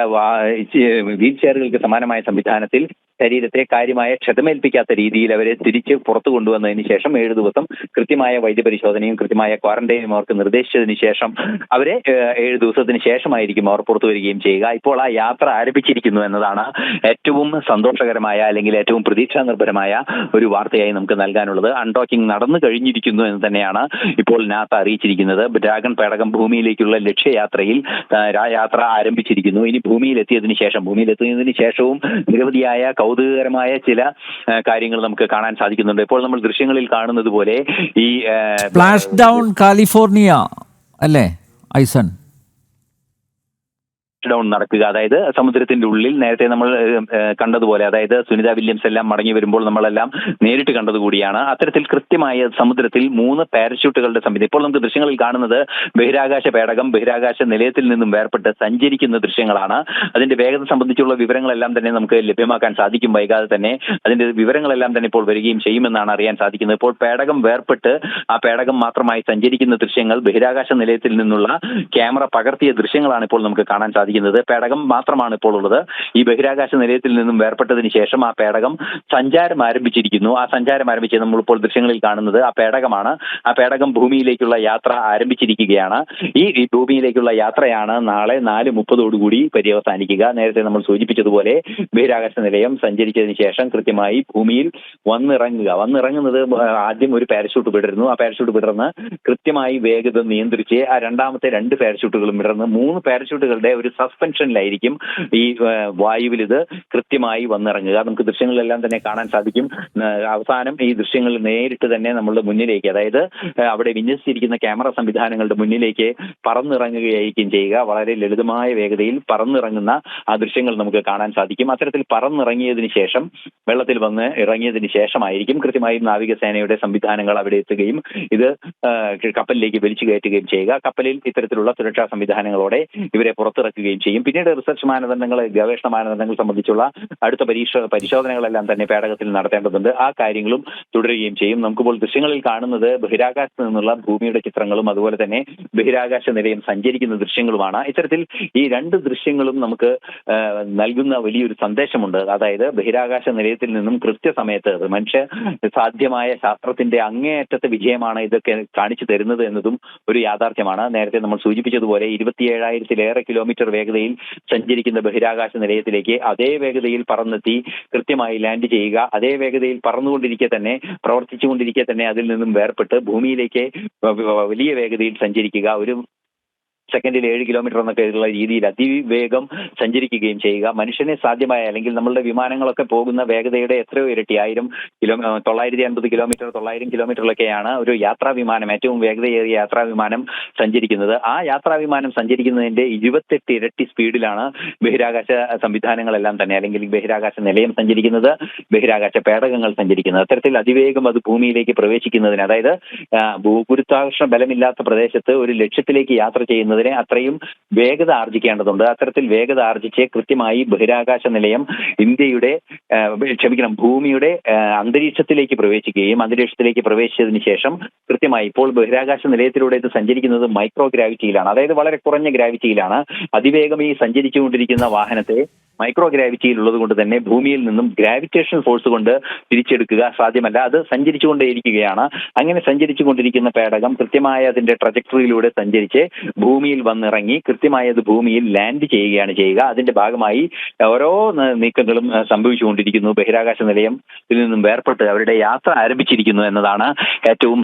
വീൽ ചെയറുകൾക്ക് സമാനമായ സംവിധാനത്തിൽ ശരീരത്തെ കാര്യമായ ക്ഷതമേൽപ്പിക്കാത്ത രീതിയിൽ അവരെ തിരിച്ച് പുറത്തു കൊണ്ടുവന്നതിന് ശേഷം 7 ദിവസം കൃത്യമായ വൈദ്യപരിശോധനയും കൃത്യമായ ക്വാറന്റൈനും അവർക്ക് നിർദ്ദേശിച്ചതിന് ശേഷം അവരെ 7 ദിവസത്തിന് ശേഷമായിരിക്കും അവർ പുറത്തു വരികയും ചെയ്യുക. ഇപ്പോൾ ആ യാത്ര ആരംഭിച്ചിരിക്കുന്നു എന്നതാണ് ഏറ്റവും സന്തോഷകരമായ അല്ലെങ്കിൽ ഏറ്റവും പ്രതീക്ഷാ നിർഭരമായ ഒരു വാർത്തയായി നമുക്ക് നൽകാനുള്ളത്. അൺഡോക്കിംഗ് നടന്നു കഴിഞ്ഞിരിക്കുന്നു എന്ന് തന്നെയാണ് ഇപ്പോൾ നാസ അറിയിച്ചിരിക്കുന്നത്. ഡ്രാഗൺ പേടകം ഭൂമിയിലേക്കുള്ള ലക്ഷ്യയാത്രയിൽ യാത്ര ആരംഭിച്ചിരിക്കുന്നു. ഇനി ഭൂമിയിലെത്തിയതിനു ശേഷവും നിരവധിയായ കൗതുകകരമായ ചില കാര്യങ്ങൾ നമുക്ക് കാണാൻ സാധിക്കുന്നുണ്ട്. ഇപ്പോൾ നമ്മൾ ദൃശ്യങ്ങളിൽ കാണുന്നത് പോലെ ഈ സ്പ്ലാഷ് ഡൗൺ കാലിഫോർണിയ അല്ലേ ഐസൺ? ഡൗൺ നടക്കുക, അതായത് സമുദ്രത്തിന്റെ ഉള്ളിൽ നേരത്തെ നമ്മൾ കണ്ടതുപോലെ, അതായത് സുനിത വില്യംസ് എല്ലാം മടങ്ങി വരുമ്പോൾ നമ്മളെല്ലാം നേരിട്ട് കണ്ടതുകൂടിയാണ്. അത്തരത്തിൽ കൃത്യമായ സമുദ്രത്തിൽ 3 പാരച്യൂട്ടുകളുടെ സംവിധാനം ഇപ്പോൾ നമുക്ക് ദൃശ്യങ്ങളിൽ കാണുന്നത്. ബഹിരാകാശ പേടകം ബഹിരാകാശ നിലയത്തിൽ നിന്നും വേർപെട്ട് സഞ്ചരിക്കുന്ന ദൃശ്യങ്ങളാണ്. അതിന്റെ വേഗത സംബന്ധിച്ചുള്ള വിവരങ്ങളെല്ലാം തന്നെ നമുക്ക് ലഭ്യമാക്കാൻ സാധിക്കും വൈകാതെ തന്നെ. അതിന്റെ വിവരങ്ങളെല്ലാം തന്നെ ഇപ്പോൾ വരികയും ചെയ്യുമെന്നാണ് അറിയാൻ സാധിക്കുന്നത്. ഇപ്പോൾ പേടകം വേർപെട്ട് ആ പേടകം മാത്രമായി സഞ്ചരിക്കുന്ന ദൃശ്യങ്ങൾ ബഹിരാകാശ നിലയത്തിൽ നിന്നുള്ള ക്യാമറ പകർത്തിയ ദൃശ്യങ്ങളാണ് ഇപ്പോൾ നമുക്ക് കാണാൻ സാധിക്കുന്നത്. പേടകം മാത്രമാണ് ഇപ്പോൾ ഉള്ളത്. ഈ ബഹിരാകാശ നിലയത്തിൽ നിന്നും വേർപെട്ടതിന് ശേഷം ആ പേടകം സഞ്ചാരം ആരംഭിച്ചിരിക്കുന്നു. ആ സഞ്ചാരം ആരംഭിച്ച് നമ്മളിപ്പോൾ ദൃശ്യങ്ങളിൽ കാണുന്നത് ആ പേടകമാണ്. ആ പേടകം ഭൂമിയിലേക്കുള്ള യാത്ര ആരംഭിച്ചിരിക്കുകയാണ്. ഈ ഭൂമിയിലേക്കുള്ള യാത്രയാണ് നാളെ 4:30 പര്യവസാനിക്കുക. നേരത്തെ നമ്മൾ സൂചിപ്പിച്ചതുപോലെ ബഹിരാകാശ നിലയം സഞ്ചരിച്ചതിന് ശേഷം കൃത്യമായി ഭൂമിയിൽ വന്നിറങ്ങുന്നത് ആദ്യം ഒരു പാരച്യൂട്ട് വിടരുന്നു. ആ പാരച്യൂട്ട് വിടർന്ന് കൃത്യമായി വേഗത നിയന്ത്രിച്ച് ആ രണ്ടാമത്തെ 2 പാരച്യൂട്ടുകളും വിടർന്ന് 3 പാരച്യൂട്ടുകളുടെ ഒരു സസ്പെൻഷനിലായിരിക്കും ഈ വായുവിൽ ഇത് കൃത്യമായി വന്നിറങ്ങുക. നമുക്ക് ദൃശ്യങ്ങളിലെല്ലാം തന്നെ കാണാൻ സാധിക്കും. അവസാനം ഈ ദൃശ്യങ്ങൾ നേരിട്ട് തന്നെ നമ്മളുടെ മുന്നിലേക്ക്, അതായത് അവിടെ വിന്യസിച്ചിരിക്കുന്ന ക്യാമറ സംവിധാനങ്ങളുടെ മുന്നിലേക്ക് പറന്നിറങ്ങുകയായിരിക്കും ചെയ്യുക. വളരെ ലളിതമായ വേഗതയിൽ പറന്നിറങ്ങുന്ന ആ ദൃശ്യങ്ങൾ നമുക്ക് കാണാൻ സാധിക്കും. അത്തരത്തിൽ പറന്നിറങ്ങിയതിന് ശേഷം വെള്ളത്തിൽ വന്ന് ഇറങ്ങിയതിന് ശേഷമായിരിക്കും കൃത്യമായും നാവികസേനയുടെ സംവിധാനങ്ങൾ അവിടെ എത്തുകയും ഇത് കപ്പലിലേക്ക് വലിച്ചു കയറ്റുകയും ചെയ്യുക. കപ്പലിൽ ഇത്തരത്തിലുള്ള സുരക്ഷാ സംവിധാനങ്ങളോടെ ഇവരെ പുറത്തിറക്കുകയും തുടരുകയും ചെയ്യും. പിന്നീട് റിസർച്ച് മാനദണ്ഡങ്ങൾ, ഗവേഷണ മാനദണ്ഡങ്ങൾ സംബന്ധിച്ചുള്ള അടുത്ത പരിശോധനകളെല്ലാം തന്നെ പേടകത്തിൽ നടത്തേണ്ടതുണ്ട്. ആ കാര്യങ്ങളും തുടരുകയും ചെയ്യും. നമുക്കിപ്പോൾ ദൃശ്യങ്ങളിൽ കാണുന്നത് ബഹിരാകാശത്ത് നിന്നുള്ള ഭൂമിയുടെ ചിത്രങ്ങളും അതുപോലെ തന്നെ ബഹിരാകാശ നിലയം സഞ്ചരിക്കുന്ന ദൃശ്യങ്ങളുമാണ്. ഇത്തരത്തിൽ ഈ രണ്ട് ദൃശ്യങ്ങളും നമുക്ക് നൽകുന്ന വലിയൊരു സന്ദേശമുണ്ട്. അതായത് ബഹിരാകാശ നിലയത്തിൽ നിന്നും കൃത്യസമയത്ത് മനുഷ്യ സാധ്യമായ ശാസ്ത്രത്തിന്റെ അങ്ങേയറ്റത്തെ വിജയമാണ് ഇതൊക്കെ കാണിച്ചു തരുന്നത് എന്നതും ഒരു യാഥാർത്ഥ്യമാണ്. നേരത്തെ നമ്മൾ സൂചിപ്പിച്ചതുപോലെ 27,000-ലേറെ കിലോമീറ്റർ വേഗതയിൽ സഞ്ചരിക്കുന്ന ബഹിരാകാശ നിലയത്തിലേക്ക് അതേ വേഗതയിൽ പറന്നെത്തി കൃത്യമായി ലാൻഡ് ചെയ്യുക, അതേ വേഗതയിൽ പറന്നുകൊണ്ടിരിക്കെ തന്നെ, പ്രവർത്തിച്ചുകൊണ്ടിരിക്കെ തന്നെ അതിൽ നിന്നും വേർപെട്ട് ഭൂമിയിലേക്ക് വലിയ വേഗതയിൽ സഞ്ചരിക്കുക, ഒരു സെക്കൻഡിൽ 7 കിലോമീറ്റർ എന്നൊക്കെയുള്ള രീതിയിൽ അതിവേഗം സഞ്ചരിക്കുകയും ചെയ്യുക. മനുഷ്യനെ സാധ്യമായ, അല്ലെങ്കിൽ നമ്മളുടെ വിമാനങ്ങളൊക്കെ പോകുന്ന വേഗതയുടെ എത്രയോ ഇരട്ടി, 950 കിലോമീറ്റർ 900 കിലോമീറ്ററിലൊക്കെയാണ് ഒരു യാത്രാ വിമാനം, ഏറ്റവും വേഗതയേറിയ യാത്രാ വിമാനം സഞ്ചരിക്കുന്നത്. ആ യാത്രാ വിമാനം സഞ്ചരിക്കുന്നതിന്റെ 28 ഇരട്ടി സ്പീഡിലാണ് ബഹിരാകാശ സംവിധാനങ്ങളെല്ലാം തന്നെ, അല്ലെങ്കിൽ ബഹിരാകാശ നിലയം സഞ്ചരിക്കുന്നത്, ബഹിരാകാശ പേടകങ്ങൾ സഞ്ചരിക്കുന്നത്. അത്തരത്തിൽ അതിവേഗം അത് ഭൂമിയിലേക്ക് പ്രവേശിക്കുന്നതിന്, അതായത് ഗുരുത്വാകർഷണ ബലമില്ലാത്ത പ്രദേശത്ത് ഒരു ലക്ഷ്യത്തിലേക്ക് യാത്ര ചെയ്യുന്നതിന് അത്രയും വേഗത ആർജിക്കേണ്ടതുണ്ട്. അത്തരത്തിൽ വേഗത ആർജിച്ച് കൃത്യമായി ബഹിരാകാശ നിലയം ഭൂമിയുടെ അന്തരീക്ഷത്തിലേക്ക് പ്രവേശിക്കുകയും അന്തരീക്ഷത്തിലേക്ക് പ്രവേശിച്ചതിന് ശേഷം കൃത്യമായി ഇപ്പോൾ ബഹിരാകാശ നിലയത്തിലൂടെ ഇത് സഞ്ചരിക്കുന്നത് മൈക്രോ ഗ്രാവിറ്റിയിലാണ്, അതായത് വളരെ കുറഞ്ഞ ഗ്രാവിറ്റിയിലാണ്. അതിവേഗം ഈ സഞ്ചരിച്ചുകൊണ്ടിരിക്കുന്ന വാഹനത്തെ മൈക്രോ ഗ്രാവിറ്റിയിൽ ഉള്ളത് കൊണ്ട് തന്നെ ഭൂമിയിൽ നിന്നും ഗ്രാവിറ്റേഷണൽ ഫോഴ്സ് കൊണ്ട് തിരിച്ചെടുക്കുക സാധ്യമല്ല. അത് സഞ്ചരിച്ചുകൊണ്ടേയിരിക്കുകയാണ്. അങ്ങനെ സഞ്ചരിച്ചുകൊണ്ടിരിക്കുന്ന പേടകം കൃത്യമായ അതിന്റെ ട്രജക്ടറിയിലൂടെ സഞ്ചരിച്ച് ഭൂമിയിൽ വന്നിറങ്ങി കൃത്യമായി അത് ഭൂമിയിൽ ലാൻഡ് ചെയ്യുകയാണ് ചെയ്യുക. അതിന്റെ ഭാഗമായി ഓരോ നീക്കങ്ങളും സംഭവിച്ചുകൊണ്ടിരിക്കുന്നു. ബഹിരാകാശ നിലയത്തിൽ നിന്നും വേർപെട്ട് അവരുടെ യാത്ര ആരംഭിച്ചിരിക്കുന്നു എന്നതാണ് ഏറ്റവും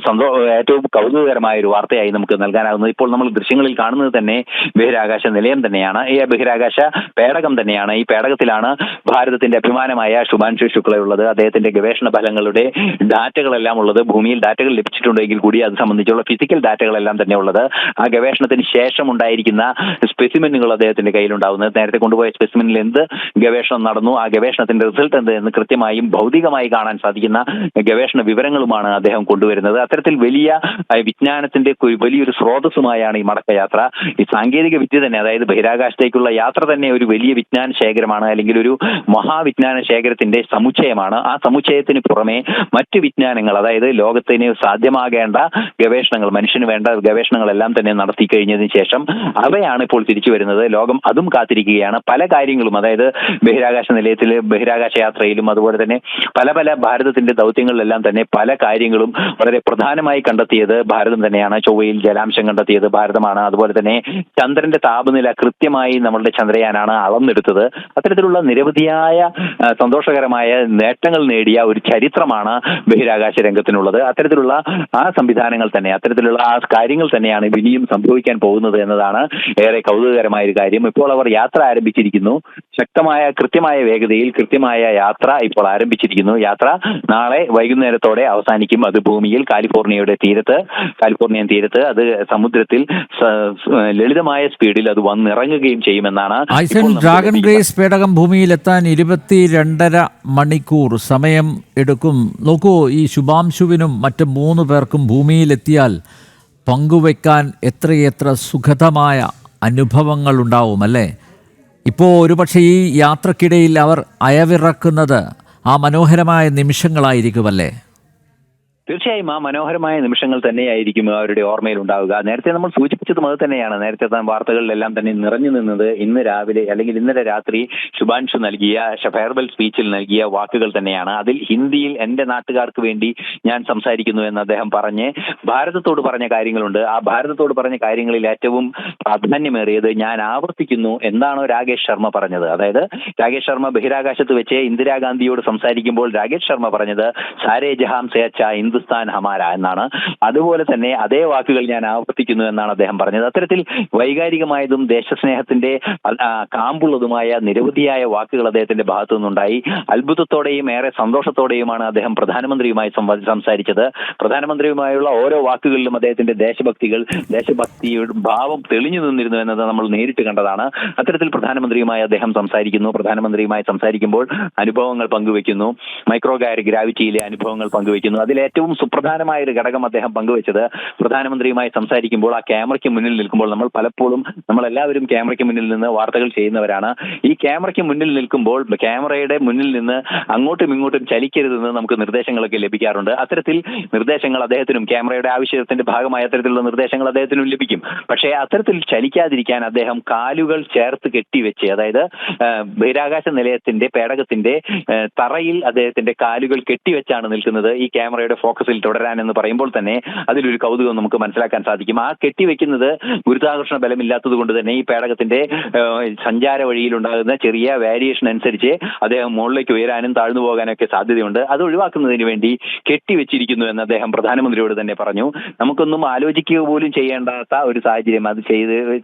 കൗതുകകരമായ ഒരു വാർത്തയായി നമുക്ക് നൽകാനാകുന്നത്. ഇപ്പോൾ നമ്മൾ ദൃശ്യങ്ങളിൽ കാണുന്നത് തന്നെ ബഹിരാകാശ നിലയം തന്നെയാണ്, ഈ ബഹിരാകാശ പേടകം തന്നെയാണ്. ഈ പേടകത്തിലാണ് ഭാരതത്തിന്റെ അഭിമാനമായ ശുഭാൻഷു ശുക്ലയുള്ളത്. അദ്ദേഹത്തിന്റെ ഗവേഷണ ഫലങ്ങളുടെ ഡാറ്റകളെല്ലാം ഉള്ളത്. ഭൂമിയിൽ ഡാറ്റകൾ ലഭിച്ചിട്ടുണ്ടെങ്കിൽ കൂടി അത് സംബന്ധിച്ചുള്ള ഫിസിക്കൽ ഡാറ്റകളെല്ലാം തന്നെ ഉള്ളത്. ആ ഗവേഷണത്തിന് ശേഷം ഉണ്ടായിരിക്കുന്ന സ്പെസിമെനുകൾ അദ്ദേഹത്തിന്റെ കയ്യിലുണ്ടാവുന്നത്, നേരത്തെ കൊണ്ടുപോയ സ്പെസിമെനിൽ എന്ത് ഗവേഷണം നടന്നു, ആ ഗവേഷണത്തിന്റെ റിസൾട്ട് എന്ത് എന്ന് കൃത്യമായും ഭൗതികമായി കാണാൻ സാധിക്കുന്ന ഗവേഷണ വിവരങ്ങളുമാണ് അദ്ദേഹം കൊണ്ടുവരുന്നത്. അത്തരത്തിൽ വലിയ വിജ്ഞാനത്തിന്റെ വലിയൊരു സ്രോതസ്സുമായാണ് ഈ മടക്കയാത്ര. ഈ സാങ്കേതിക വിദ്യ തന്നെ, അതായത് ബഹിരാകാശത്തേക്കുള്ള യാത്ര തന്നെ ഒരു വലിയ വിജ്ഞാന ശേഖരമാണ്, അല്ലെങ്കിൽ ഒരു മഹാവിജ്ഞാന ശേഖരത്തിന്റെ സമുച്ചയമാണ്. ആ സമുച്ചയത്തിന് പുറമെ മറ്റു വിജ്ഞാനങ്ങൾ, അതായത് ലോകത്തിന് സാധ്യമാകേണ്ട ഗവേഷണങ്ങൾ, മനുഷ്യന് വേണ്ട ഗവേഷണങ്ങളെല്ലാം തന്നെ നടത്തി കഴിഞ്ഞതിന് ശേഷം അവയാണ് ഇപ്പോൾ തിരിച്ചു വരുന്നത്. ലോകം അതും കാത്തിരിക്കുകയാണ്. പല കാര്യങ്ങളും, അതായത് ബഹിരാകാശ നിലയത്തിൽ, ബഹിരാകാശ യാത്രയിലും അതുപോലെ തന്നെ പല ഭാരതത്തിന്റെ ദൗത്യങ്ങളിലെല്ലാം തന്നെ പല കാര്യങ്ങളും വളരെ പ്രധാനമായി കണ്ടെത്തിയത് ഭാരതം തന്നെയാണ്. ചൊവ്വയിൽ ജലാംശം കണ്ടെത്തിയത് ഭാരതമാണ്. അതുപോലെ തന്നെ ചന്ദ്രന്റെ താപനില കൃത്യമായി നമ്മളുടെ ചന്ദ്രയാനാണ് അളന്നെടുത്തത്. അത്തരത്തിലുള്ള നിരവധിയായ സന്തോഷകരമായ നേട്ടങ്ങൾ നേടിയ ഒരു ചരിത്രമാണ് ബഹിരാകാശ രംഗത്തിനുള്ളത്. അത്തരത്തിലുള്ള ആ സംവിധാനങ്ങൾ തന്നെ, അത്തരത്തിലുള്ള ആ കാര്യങ്ങൾ തന്നെയാണ് ഇനിയും സംഭവിക്കാൻ പോകുന്നത് എന്നതാണ് ഏറെ കൗതുകകരമായ ഒരു കാര്യം. ഇപ്പോൾ അവർ യാത്ര ആരംഭിച്ചിരിക്കുന്നു. കൃത്യമായ വേഗതയിൽ കൃത്യമായ യാത്ര ഇപ്പോൾ ആരംഭിച്ചിരിക്കുന്നു. യാത്ര നാളെ വൈകുന്നേരത്തോടെ അവസാനിക്കും. അത് ഭൂമിയിൽ കാലിഫോർണിയൻ തീരത്ത് അത് സമുദ്രത്തിൽ ലളിതമായ സ്പീഡിൽ അത് വന്നിറങ്ങുകയും ചെയ്യുമെന്നാണ്. ഡ്രാഗൺ ഗ്രേസ് പേടകം ഭൂമിയിലെത്താൻ 22.5 മണിക്കൂർ സമയം എടുക്കും. നോക്കൂ, ഈ ശുഭാംശുവിനും മറ്റ് 3 പേർക്കും ഭൂമിയിലെത്തിയാൽ പങ്കുവെക്കാൻ എത്രയെത്ര സുഖതമായ അനുഭവങ്ങൾ ഉണ്ടാവും അല്ലേ? ഇപ്പോൾ ഒരുപക്ഷെ ഈ യാത്രക്കിടയിൽ അവർ അയവിറക്കുന്നത് ആ മനോഹരമായ നിമിഷങ്ങളായിരിക്കുമല്ലേ? തീർച്ചയായും ആ മനോഹരമായ നിമിഷങ്ങൾ തന്നെയായിരിക്കും അവരുടെ ഓർമ്മയിൽ ഉണ്ടാവുക. നേരത്തെ നമ്മൾ സൂചിപ്പിച്ചതും അത് തന്നെയാണ്. നേരത്തെ വാർത്തകളിലെല്ലാം തന്നെ നിറഞ്ഞു നിന്നത് ഇന്ന് രാവിലെ അല്ലെങ്കിൽ ഇന്നലെ രാത്രി ശുഭാൻഷു നൽകിയ ഫെയർവെൽ സ്പീച്ചിൽ നൽകിയ വാക്കുകൾ തന്നെയാണ്. അതിൽ ഹിന്ദിയിൽ എന്റെ നാട്ടുകാർക്ക് വേണ്ടി ഞാൻ സംസാരിക്കുന്നു എന്ന് അദ്ദേഹം പറഞ്ഞ് ഭാരതത്തോട് പറഞ്ഞ കാര്യങ്ങളുണ്ട്. ആ ഭാരതത്തോട് പറഞ്ഞ കാര്യങ്ങളിൽ ഏറ്റവും പ്രാധാന്യമേറിയത് ഞാൻ ആവർത്തിക്കുന്നു എന്താണോ രാകേഷ് ശർമ്മ പറഞ്ഞത്. അതായത് രാകേഷ് ശർമ്മ ബഹിരാകാശത്ത് വെച്ച് ഇന്ദിരാഗാന്ധിയോട് സംസാരിക്കുമ്പോൾ രാകേഷ് ശർമ്മ പറഞ്ഞത് സാരേ ജഹാം സേ അച്ഛാ ഹിന്ദുസ്ഥാൻ ഹമാര എന്നാണ്. അതുപോലെ തന്നെ അതേ വാക്കുകൾ ഞാൻ ആവർത്തിക്കുന്നു എന്നാണ് അദ്ദേഹം പറഞ്ഞത്. അത്തരത്തിൽ വൈകാരികമായതും ദേശസ്നേഹത്തിന്റെ കാമ്പുള്ളതുമായ നിരവധിയായ വാക്കുകൾ അദ്ദേഹത്തിന്റെ ഭാഗത്തു നിന്നുണ്ടായി. അത്ഭുതത്തോടെയും ഏറെ സന്തോഷത്തോടെയുമാണ് അദ്ദേഹം പ്രധാനമന്ത്രിയുമായി സംസാരിച്ചത്. പ്രധാനമന്ത്രിയുമായുള്ള ഓരോ വാക്കുകളിലും അദ്ദേഹത്തിന്റെ ദേശഭക്തിയുടെ ഭാവം തെളിഞ്ഞു നിന്നിരുന്നു എന്നത് നമ്മൾ നേരിട്ട് കണ്ടതാണ്. അത്തരത്തിൽ പ്രധാനമന്ത്രിയുമായി അദ്ദേഹം സംസാരിക്കുന്നു. പ്രധാനമന്ത്രിയുമായി സംസാരിക്കുമ്പോൾ അനുഭവങ്ങൾ പങ്കുവെക്കുന്നു. മൈക്രോ ഗ്രാവിറ്റിയിലെ അനുഭവങ്ങൾ പങ്കുവെക്കുന്നു. അതിലേറ്റവും ഏറ്റവും സുപ്രധാനമായ ഒരു ഘടകം അദ്ദേഹം പങ്കുവച്ചത് പ്രധാനമന്ത്രിയുമായി സംസാരിക്കുമ്പോൾ ആ ക്യാമറയ്ക്ക് മുന്നിൽ നിൽക്കുമ്പോൾ നമ്മളെല്ലാവരും ക്യാമറയ്ക്ക് മുന്നിൽ നിന്ന് വാർത്തകൾ ചെയ്യുന്നവരാണ്. ഈ ക്യാമറയ്ക്ക് മുന്നിൽ നിൽക്കുമ്പോൾ ക്യാമറയുടെ മുന്നിൽ നിന്ന് അങ്ങോട്ടും ഇങ്ങോട്ടും ചലിക്കരുതെന്ന് നമുക്ക് നിർദ്ദേശങ്ങളൊക്കെ ലഭിക്കാറുണ്ട്. അത്തരത്തിൽ നിർദ്ദേശങ്ങൾ അദ്ദേഹത്തിനും ക്യാമറയുടെ ആവശ്യത്തിന്റെ ഭാഗമായ അത്തരത്തിലുള്ള നിർദ്ദേശങ്ങൾ അദ്ദേഹത്തിനും ലഭിക്കും. പക്ഷേ അത്തരത്തിൽ ചലിക്കാതിരിക്കാൻ അദ്ദേഹം കാലുകൾ ചേർത്ത് കെട്ടിവെച്ച്, അതായത് ബഹിരാകാശ നിലയത്തിന്റെ പേടകത്തിന്റെ തറയിൽ അദ്ദേഹത്തിന്റെ കാലുകൾ കെട്ടിവെച്ചാണ് നിൽക്കുന്നത് ഈ ക്യാമറയുടെ ഫോക്കസിൽ തുടരാൻ എന്ന് പറയുമ്പോൾ തന്നെ അതിലൊരു കൗതുകം നമുക്ക് മനസ്സിലാക്കാൻ സാധിക്കും. ആ കെട്ടിവെക്കുന്നത് ഗുരുത്വാകർഷണ ബലമില്ലാത്തത് കൊണ്ട് തന്നെ ഈ പേടകത്തിന്റെ സഞ്ചാര വഴിയിലുണ്ടാകുന്ന ചെറിയ വേരിയേഷൻ അനുസരിച്ച് അദ്ദേഹം മുകളിലേക്ക് ഉയരാനും താഴ്ന്നു പോകാനൊക്കെ സാധ്യതയുണ്ട്. അത് ഒഴിവാക്കുന്നതിന് വേണ്ടി കെട്ടിവെച്ചിരിക്കുന്നു എന്ന് അദ്ദേഹം പ്രധാനമന്ത്രിയോട് തന്നെ പറഞ്ഞു. നമുക്കൊന്നും ആലോചിക്കുക പോലും ചെയ്യേണ്ടാത്ത ഒരു സാഹചര്യം, അത്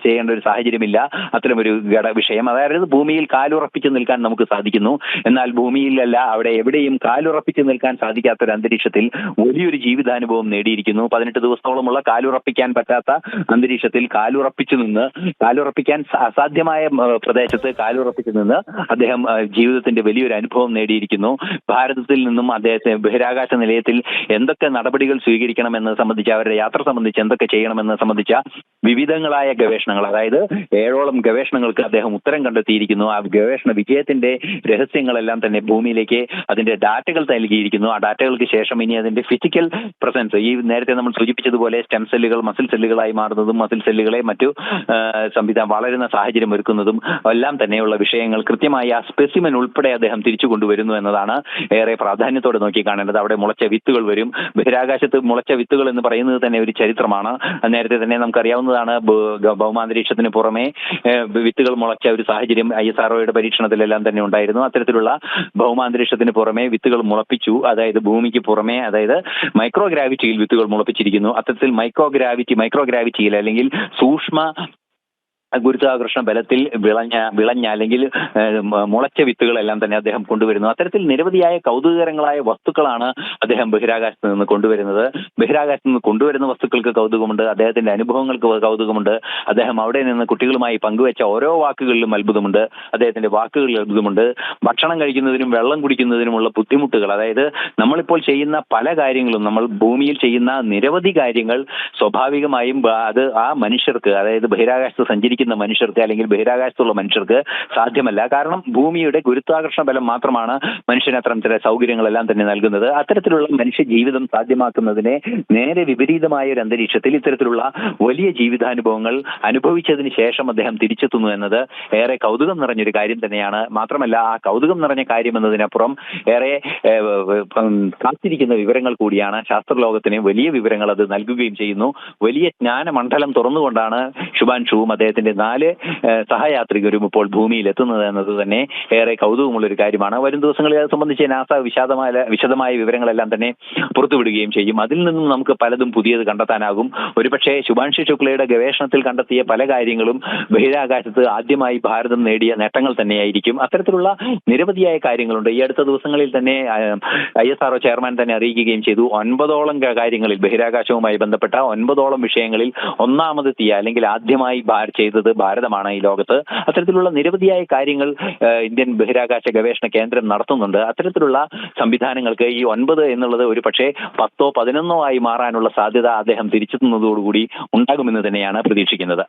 ചെയ്യേണ്ട ഒരു സാഹചര്യമില്ല അത്തരമൊരു വിഷയം. അതായത് ഭൂമിയിൽ കാലുറപ്പിച്ച് നിൽക്കാൻ നമുക്ക് സാധിക്കുന്നു, എന്നാൽ ഭൂമിയിലല്ല, അവിടെ എവിടെയും കാലുറപ്പിച്ച് നിൽക്കാൻ സാധിക്കാത്തൊരു അന്തരീക്ഷത്തിൽ വലിയൊരു ജീവിതാനുഭവം നേടിയിരിക്കുന്നു. 18 ദിവസത്തോളമുള്ള കാലുറപ്പിക്കാൻ പറ്റാത്ത അന്തരീക്ഷത്തിൽ കാലുറപ്പിക്കാൻ അസാധ്യമായ പ്രദേശത്ത് കാലുറപ്പിച്ചു നിന്ന് അദ്ദേഹം ജീവിതത്തിന്റെ വലിയൊരു അനുഭവം നേടിയിരിക്കുന്നു. ഭാരതത്തിൽ നിന്നും അദ്ദേഹത്തെ ബഹിരാകാശ നിലയത്തിൽ എന്തൊക്കെ നടപടികൾ സ്വീകരിക്കണമെന്ന് സംബന്ധിച്ച്, അവരുടെ യാത്ര സംബന്ധിച്ച് എന്തൊക്കെ ചെയ്യണമെന്ന് സംബന്ധിച്ച വിവിധങ്ങളായ ഗവേഷണങ്ങൾ, അതായത് 7ഓളം ഗവേഷണങ്ങൾക്ക് അദ്ദേഹം ഉത്തരം കണ്ടെത്തിയിരിക്കുന്നു. ആ ഗവേഷണ വിജയത്തിന്റെ രഹസ്യങ്ങളെല്ലാം തന്നെ ഭൂമിയിലേക്ക് അതിന്റെ ഡാറ്റകൾ നൽകിയിരിക്കുന്നു. ആ ഡാറ്റകൾക്ക് ശേഷം ഇനി അതിന്റെ ഫിസിക്കൽ പ്രസൻസ്, ഈ നേരത്തെ നമ്മൾ സൂചിപ്പിച്ചതുപോലെ സ്റ്റെം സെല്ലുകൾ മസിൽ സെല്ലുകളായി മാറുന്നതും മസിൽ സെല്ലുകളെ മറ്റു വളരുന്ന സാഹചര്യം ഒരുക്കുന്നതും എല്ലാം തന്നെയുള്ള വിഷയങ്ങൾ കൃത്യമായി ആ സ്പെസിമെൻ ഉൾപ്പെടെ അദ്ദേഹം തിരിച്ചു കൊണ്ടുവരുന്നു എന്നതാണ് ഏറെ പ്രാധാന്യത്തോടെ നോക്കി കാണേണ്ടത്. അവിടെ മുളച്ച വിത്തുകൾ വരും. ബഹിരാകാശത്ത് മുളച്ച വിത്തുകൾ എന്ന് പറയുന്നത് തന്നെ ഒരു ചരിത്രമാണ്. നേരത്തെ തന്നെ നമുക്കറിയാവുന്നതാണ്, ഭൗമാന്തരീക്ഷത്തിന് പുറമെ വിത്തുകൾ മുളച്ച ഒരു സാഹചര്യം ISROയുടെ പരീക്ഷണത്തിലെല്ലാം തന്നെ ഉണ്ടായിരുന്നു. അത്തരത്തിലുള്ള ഭൗമാന്തരീക്ഷത്തിന് പുറമെ വിത്തുകൾ മുളപ്പിച്ചു, അതായത് ഭൂമിക്ക് പുറമെ, അതായത് മൈക്രോഗ്രാവിറ്റിയിൽ വിത്തുകൾ മുളപ്പിച്ചിരിക്കുന്നു. അത്തരത്തിൽ മൈക്രോഗ്രാവിറ്റിയിൽ അല്ലെങ്കിൽ സൂക്ഷ്മ ഗുരുത്വാകർഷണ ബലത്തിൽ വിളഞ്ഞ അല്ലെങ്കിൽ മുളച്ച വിത്തുകളെല്ലാം തന്നെ അദ്ദേഹം കൊണ്ടുവരുന്നു. അത്തരത്തിൽ നിരവധിയായ കൗതുകകരങ്ങളായ വസ്തുക്കളാണ് അദ്ദേഹം ബഹിരാകാശത്ത് നിന്ന് കൊണ്ടുവരുന്നത്. ബഹിരാകാശത്ത് നിന്ന് കൊണ്ടുവരുന്ന വസ്തുക്കൾക്ക് കൗതുകമുണ്ട്, അദ്ദേഹത്തിന്റെ അനുഭവങ്ങൾക്ക് കൗതുകമുണ്ട്, അദ്ദേഹം അവിടെ നിന്ന് കുട്ടികളുമായി പങ്കുവെച്ച ഓരോ വാക്കുകളിലും അത്ഭുതമുണ്ട്, അദ്ദേഹത്തിന്റെ വാക്കുകളിൽ അത്ഭുതമുണ്ട്. ഭക്ഷണം കഴിക്കുന്നതിനും വെള്ളം കുടിക്കുന്നതിനുമുള്ള ബുദ്ധിമുട്ടുകൾ, അതായത് നമ്മളിപ്പോൾ ചെയ്യുന്ന പല കാര്യങ്ങളും, നമ്മൾ ഭൂമിയിൽ ചെയ്യുന്ന നിരവധി കാര്യങ്ങൾ സ്വാഭാവികമായും അത് ആ മനുഷ്യർക്ക്, അതായത് ബഹിരാകാശത്ത് സഞ്ചരിക്കുന്ന മനുഷ്യർക്ക് അല്ലെങ്കിൽ ബഹിരാകാശത്തുള്ള മനുഷ്യർക്ക് സാധ്യമല്ല. കാരണം ഭൂമിയുടെ ഗുരുത്വാകർഷണ ബലം മാത്രമാണ് മനുഷ്യന് അത്തരം ചില സൗകര്യങ്ങളെല്ലാം തന്നെ നൽകുന്നത്. അത്തരത്തിലുള്ള മനുഷ്യ ജീവിതം സാധ്യമാക്കുന്നതിനെ നേരെ വിപരീതമായ ഒരു അന്തരീക്ഷത്തിൽ ഇത്തരത്തിലുള്ള വലിയ ജീവിതാനുഭവങ്ങൾ അനുഭവിച്ചതിന് ശേഷം അദ്ദേഹം തിരിച്ചെത്തുന്നു എന്നത് ഏറെ കൗതുകം നിറഞ്ഞൊരു കാര്യം തന്നെയാണ്. മാത്രമല്ല, ആ കൗതുകം നിറഞ്ഞ കാര്യം എന്നതിനപ്പുറം ഏറെ കാത്തിരിക്കുന്ന വിവരങ്ങൾ കൂടിയാണ്. ശാസ്ത്രലോകത്തിന് വലിയ വിവരങ്ങൾ അത് നൽകുകയും ചെയ്യുന്നു. വലിയ ജ്ഞാനമണ്ഡലം തുറന്നുകൊണ്ടാണ് ശുഭാൻഷുവും അദ്ദേഹത്തിന്റെ 4 സഹയാത്രികരും ഇപ്പോൾ ഭൂമിയിൽ എത്തുന്നത് എന്നത് തന്നെ ഏറെ കൗതുകമുള്ള ഒരു കാര്യമാണ്. വരും ദിവസങ്ങളിൽ അത് സംബന്ധിച്ച് നാസ വിശദമായ വിവരങ്ങളെല്ലാം തന്നെ പുറത്തുവിടുകയും ചെയ്യും. അതിൽ നിന്നും നമുക്ക് പലതും പുതിയത് കണ്ടെത്താനാകും. ഒരുപക്ഷെ ശുഭാൻഷു ശുക്ലയുടെ ഗവേഷണത്തിൽ കണ്ടെത്തിയ പല കാര്യങ്ങളും ബഹിരാകാശത്ത് ആദ്യമായി ഭാരതം നേടിയ നേട്ടങ്ങൾ തന്നെയായിരിക്കും. അത്തരത്തിലുള്ള നിരവധിയായ കാര്യങ്ങളുണ്ട്. ഈ അടുത്ത ദിവസങ്ങളിൽ തന്നെ ISRO ചെയർമാൻ തന്നെ അറിയിക്കുകയും ചെയ്തു, 9ഓളം കാര്യങ്ങളിൽ, ബഹിരാകാശവുമായി ബന്ധപ്പെട്ട 9ഓളം വിഷയങ്ങളിൽ ഒന്നാമതെത്തിയ അല്ലെങ്കിൽ ആദ്യമായി ചെയ്തത് ഭാരതമാണ് ഈ ലോകത്ത്. അത്തരത്തിലുള്ള നിരവധിയായ കാര്യങ്ങൾ ഇന്ത്യൻ ബഹിരാകാശ ഗവേഷണ കേന്ദ്രം നടത്തുന്നുണ്ട്. അത്തരത്തിലുള്ള സംവിധാനങ്ങൾക്ക് ഈ 9 എന്നുള്ളത് ഒരു പക്ഷേ 10ഓ 11ഓ ആയി മാറാനുള്ള സാധ്യത അദ്ദേഹം തിരിച്ചെത്തുന്നതോടുകൂടി ഉണ്ടാകുമെന്ന് തന്നെയാണ് പ്രതീക്ഷിക്കുന്നത്.